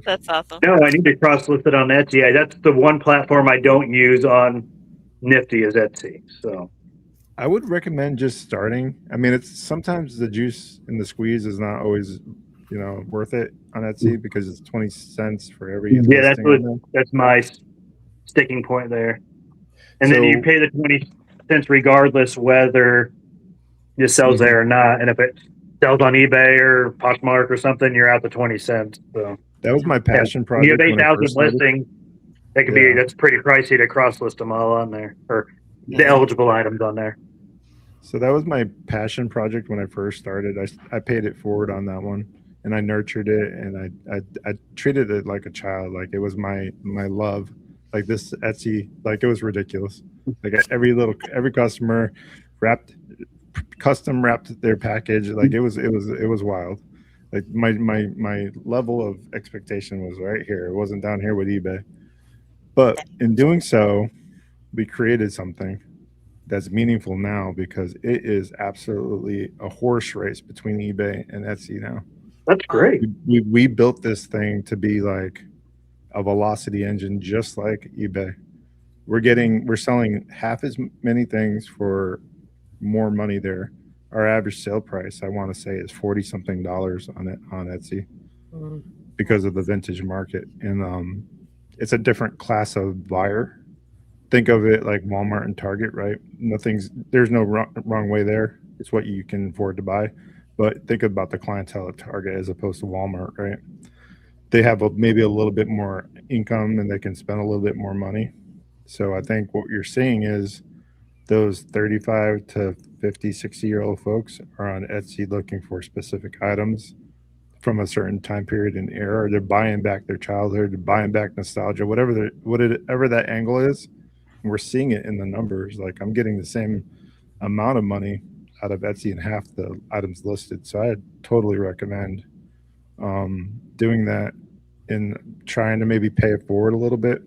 S3: That's awesome.
S4: No, I need to cross-list it on Etsy. That's the one platform I don't use on Nifty is Etsy. So
S1: I would recommend just starting. I mean, it's sometimes the juice in the squeeze is not always, worth it on Etsy because it's 20 cents for every.
S4: Yeah, that's my sticking point there. And then you pay the 20 cents regardless whether it sells there or not. And if it sells on eBay or Poshmark or something, you're out the 20 cents. So
S1: that was my passion project.
S4: You have 8,000 listings. That could be, that's pretty pricey to cross list them all on there, or the eligible items on there.
S1: So that was my passion project when I first started. I paid it forward on that one, and I nurtured it, and I treated it like a child. Like it was my love. Like this Etsy, like it was ridiculous. Like every customer custom wrapped their package. Like it was wild. Like my level of expectation was right here. It wasn't down here with eBay. But in doing so, we created something that's meaningful now because it is absolutely a horse race between eBay and Etsy now.
S4: That's great.
S1: We built this thing to be like a velocity engine, just like eBay. We're selling half as many things for more money there our average sale price, I want to say, is $40-something on it on Etsy
S2: Mm.
S1: because of the vintage market, and it's a different class of buyer. Think of it like Walmart and Target, right? There's no wrong way there. It's what you can afford to buy. But think about the clientele at Target as opposed to Walmart, right? They have maybe a little bit more income and they can spend a little bit more money. So I think what you're seeing is those 35 to 50, 60-year-old folks are on Etsy looking for specific items from a certain time period and era. They're buying back their childhood, they're buying back nostalgia, whatever that angle is. We're seeing it in the numbers. Like, I'm getting the same amount of money out of Etsy and half the items listed. So I totally recommend doing that and trying to maybe pay it forward a little bit.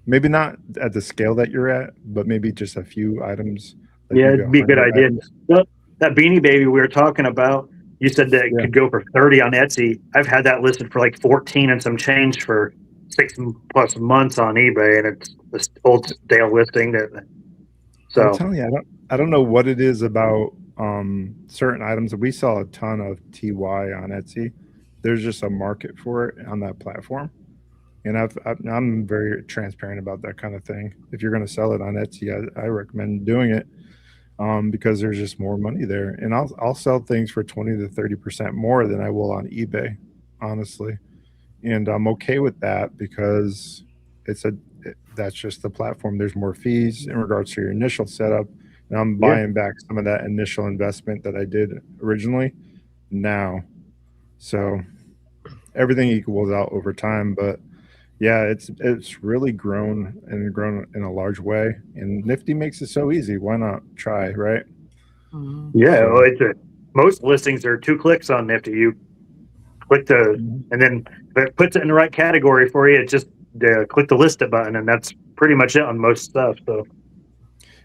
S1: Maybe not at the scale that you're at, but maybe just a few items. Like
S4: Yeah,
S1: maybe
S4: it'd be a good
S1: 100
S4: idea.
S1: items.
S4: Well, that Beanie Baby we were talking about, you said that it
S1: Yeah.
S4: could go for 30 on Etsy. I've had that listed for like 14 and some change for 6+ months on eBay, and it's this old stale listing.
S1: I'm
S4: So
S1: telling you, I don't know what it is about certain items. We saw a ton of TY on Etsy. There's just a market for it on that platform. And I'm very transparent about that kind of thing. If you're going to sell it on Etsy, I recommend doing it because there's just more money there. And I'll sell things for 20 to 30% more than I will on eBay, honestly. And I'm okay with that because that's just the platform. There's more fees in regards to your initial setup. And I'm buying back some of that initial investment that I did originally now. So everything equals out over time. But yeah, it's really grown in a large way. And Nifty makes it so easy. Why not try, right?
S2: Mhm.
S4: yeah,
S1: So-
S4: well, most listings are 2 clicks on Nifty. You click and then if it puts it in the right category for you, it's just click the list it button, and that's pretty much it on most stuff. So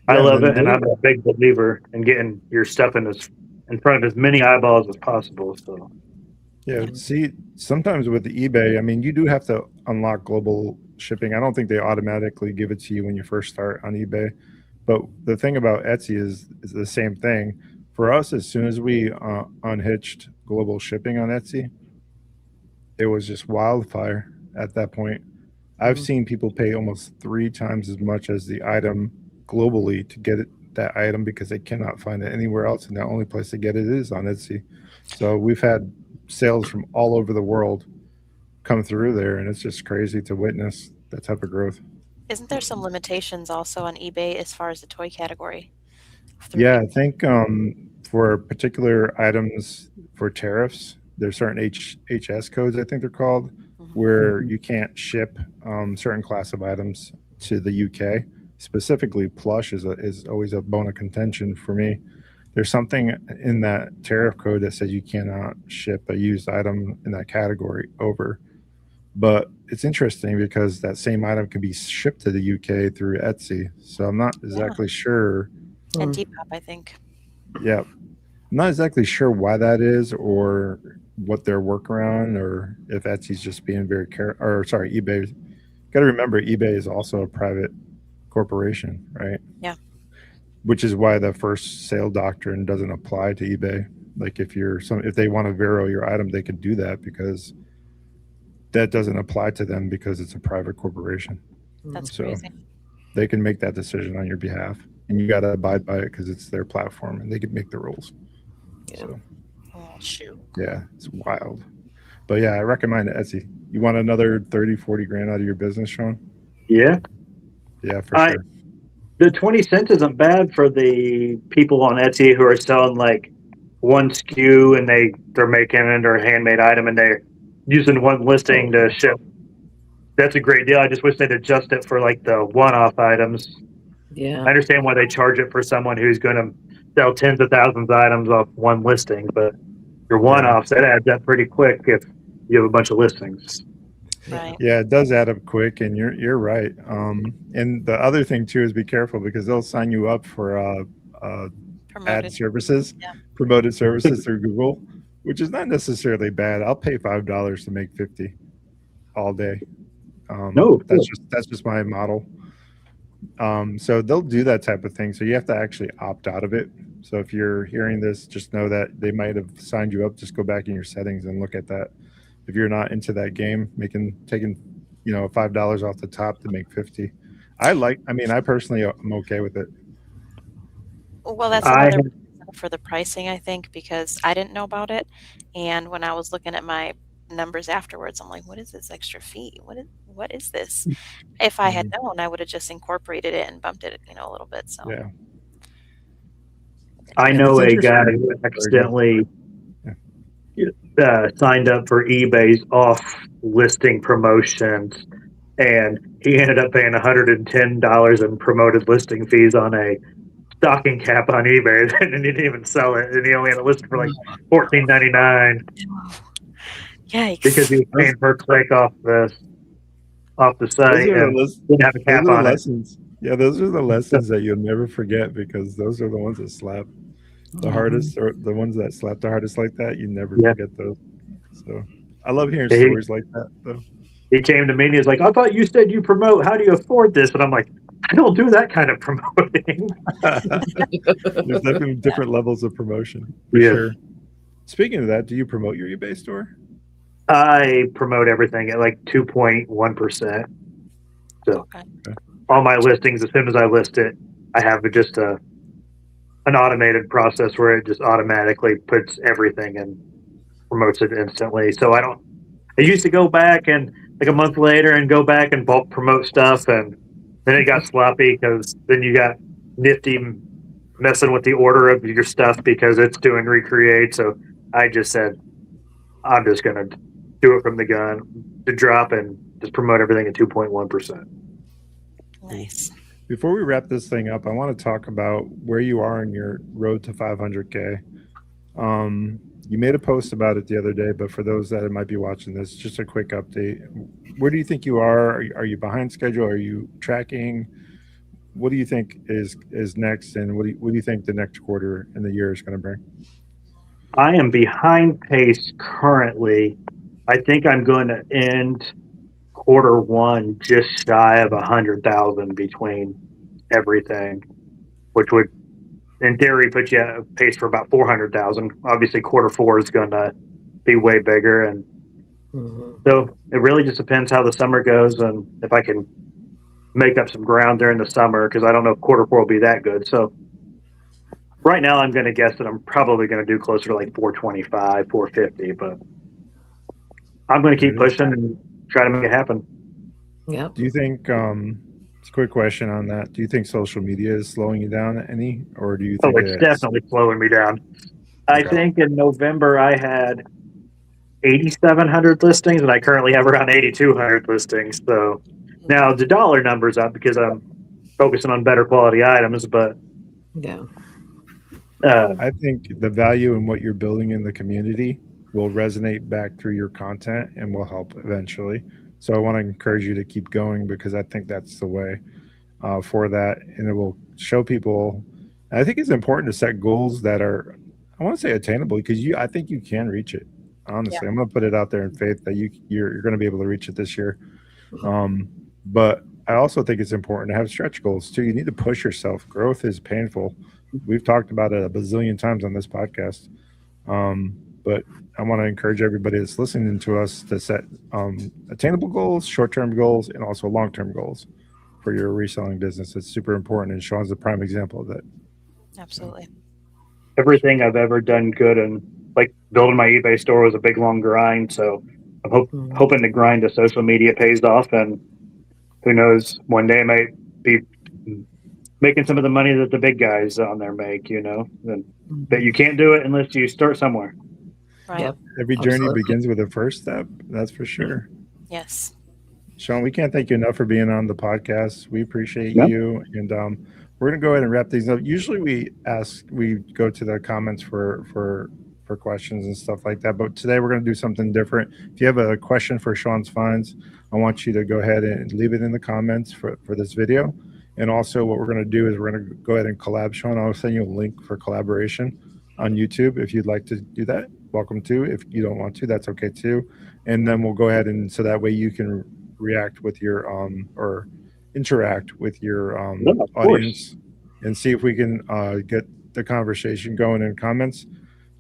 S4: I
S1: Yeah,
S4: love
S1: then
S4: it, and I'm a big believer in getting your stuff in front of as many eyeballs as possible. So
S1: Yeah, see, sometimes with the eBay, I mean, you do have to unlock global shipping. I don't think they automatically give it to you when you first start on eBay. But the thing about Etsy is the same thing. For us, as soon as we unhitched global shipping on Etsy, it was just wildfire at that point. I've seen people pay almost 3 times as much as the item globally to get that item because they cannot find it anywhere else, and the only place to get it is on Etsy. So we've had sales from all over the world come through there, and it's just crazy to witness that type of growth.
S3: Isn't there some limitations also on eBay as far as the toy category?
S1: Yeah, I think for particular items for tariffs, there's certain HS codes, I think they're called, where you can't ship certain class of items to the UK. Specifically, plush is always a bone of contention for me. There's something in that tariff code that says you cannot ship a used item in that category over. But it's interesting because that same item can be shipped to the UK through Etsy. So I'm not exactly sure.
S3: And Depop, I think.
S1: Yeah. I'm not exactly sure why that is or what their workaround, or if Etsy's just being very eBay. Got to remember, eBay is also a private corporation, right?
S3: Yeah.
S1: Which is why the first sale doctrine doesn't apply to eBay. Like if they want to Vero your item, they could do that because that doesn't apply to them because it's a private corporation.
S3: That's
S1: So
S3: crazy.
S1: they can make that decision on your behalf, and you got to abide by it because it's their platform and they can make the rules.
S2: Yeah.
S1: So
S3: Oh, shoot.
S1: yeah, it's wild. But yeah, I recommend Etsy. You want another 30, 40 grand out of your business, Sean?
S4: yeah,
S1: Yeah, for sure.
S4: the 20 cents isn't bad for the people on Etsy who are selling like one SKU and they're making it or a handmade item and they're using one listing to ship. That's a great deal. I just wish they'd adjust it for like the one-off items. I
S2: Yeah.
S4: understand why they charge it for someone who's going to sell tens of thousands of items off one listing, but your one-offs, that adds up pretty quick if you have a bunch of listings.
S3: Right.
S1: Yeah, it does add up quick, and you're right. And the other thing too is be careful because they'll sign you up for ad
S3: Promoted.
S1: services,
S3: Yeah.
S1: promoted services through Google, which is not necessarily bad. I'll pay $5 to make 50 all day.
S4: No,
S1: that's just my model. So they'll do that type of thing. So you have to actually opt out of it. So if you're hearing this, just know that they might have signed you up. Just go back in your settings and look at that. If you're not into that game, taking $5 off the top to make 50. I personally am okay with it.
S3: Well, that's another reason for the pricing, I think, because I didn't know about it, and when I was looking at my numbers afterwards, I'm like, what is this extra fee? What is this? If I had known, I would have just incorporated it and bumped it, a little bit. So
S1: Yeah.
S4: I know a guy who accidentally signed up for eBay's off listing promotions, and he ended up paying $110 in promoted listing fees on a stocking cap on eBay, and he didn't even sell it, and he only had it listed for like $14.99.
S3: Yikes!
S4: Because he was paying per click off the site and didn't have a cap on it.
S1: Yeah, those are the lessons that you'll never forget, because those are the ones that slap the hardest, or the ones that slap the hardest like that. You never forget those. So I love hearing stories like that, though.
S4: He came to me and he was like, I thought you said you promote. How do you afford this? And I'm like, I don't do that kind of promoting.
S1: There's definitely different levels of promotion. For sure. Speaking of that, do you promote your eBay store?
S4: I promote everything at like 2.1%. So all my listings, as soon as I list it, I have just an automated process where it just automatically puts everything and promotes it instantly. So I used to go back and like a month later and go back and bulk promote stuff, and then it got sloppy because then you got Nifty messing with the order of your stuff because it's doing recreate. So I just said, I'm just going to do it from the gun, to drop and just promote everything at 2.1%.
S3: Nice.
S1: Before we wrap this thing up, I want to talk about where you are in your road to 500K. You made a post about it the other day, but for those that might be watching this, just a quick update. Where do you think you are? Are you behind schedule? Are you tracking? What do you think is next, and what do you think the next quarter and the year is going to bring?
S4: I am behind pace currently. I think I'm going to end quarter one just shy of 100,000 between everything, which would, in theory, put you at a pace for about 400,000. Obviously, quarter four is going to be way bigger, and so it really just depends how the summer goes and if I can make up some ground during the summer, because I don't know if quarter four will be that good. So right now, I'm going to guess that I'm probably going to do closer to like 425, 450, but I'm going to keep pushing and try to make it happen.
S2: Yeah.
S1: Do you think, it's a quick question on that, do you think social media is slowing you down any, or do you think
S4: it's definitely slowing me down? I think in November I had 8,700 listings, and I currently have around 8,200 listings. So now the dollar number's up because I'm focusing on better quality items, but
S1: I think the value in what you're building in the community will resonate back through your content and will help eventually. So I want to encourage you to keep going, because I think that's the way for that, and it will show people. I think it's important to set goals that are, I want to say, attainable, because I think you can reach it. Honestly, I'm going to put it out there in faith that you're going to be able to reach it this year. But I also think it's important to have stretch goals too. You need to push yourself. Growth is painful. We've talked about it a bazillion times on this podcast. But I want to encourage everybody that's listening to us to set attainable goals, short-term goals, and also long-term goals for your reselling business. It's super important, and Shawn's a prime example of that.
S3: Absolutely.
S4: Everything I've ever done good, and like building my eBay store was a big, long grind. So I'm hoping the grind of social media pays off, and who knows, one day I might be making some of the money that the big guys on there make, but you can't do it unless you start somewhere.
S3: Right.
S2: Yep.
S1: Every journey begins with a first step. That's for sure.
S3: Yes.
S1: Shawn, we can't thank you enough for being on the podcast. We appreciate you. And we're going to go ahead and wrap these up. Usually we go to the comments for questions and stuff like that. But today we're going to do something different. If you have a question for ShawnsFinds, I want you to go ahead and leave it in the comments for this video. And also what we're going to do is we're going to go ahead and collab. Shawn, I'll send you a link for collaboration on YouTube. If you'd like to do that, welcome to. If you don't want to, that's okay too. And then we'll go ahead and so that way you can react with your or interact with your audience and see if we can get the conversation going in comments.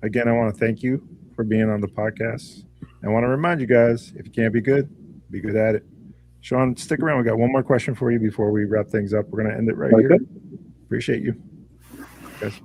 S1: Again, I want to thank you for being on the podcast. I want to remind you guys, if you can't be good at it. Shawn, stick around. We got one more question for you before we wrap things up. We're going to end it right here. Appreciate you guys.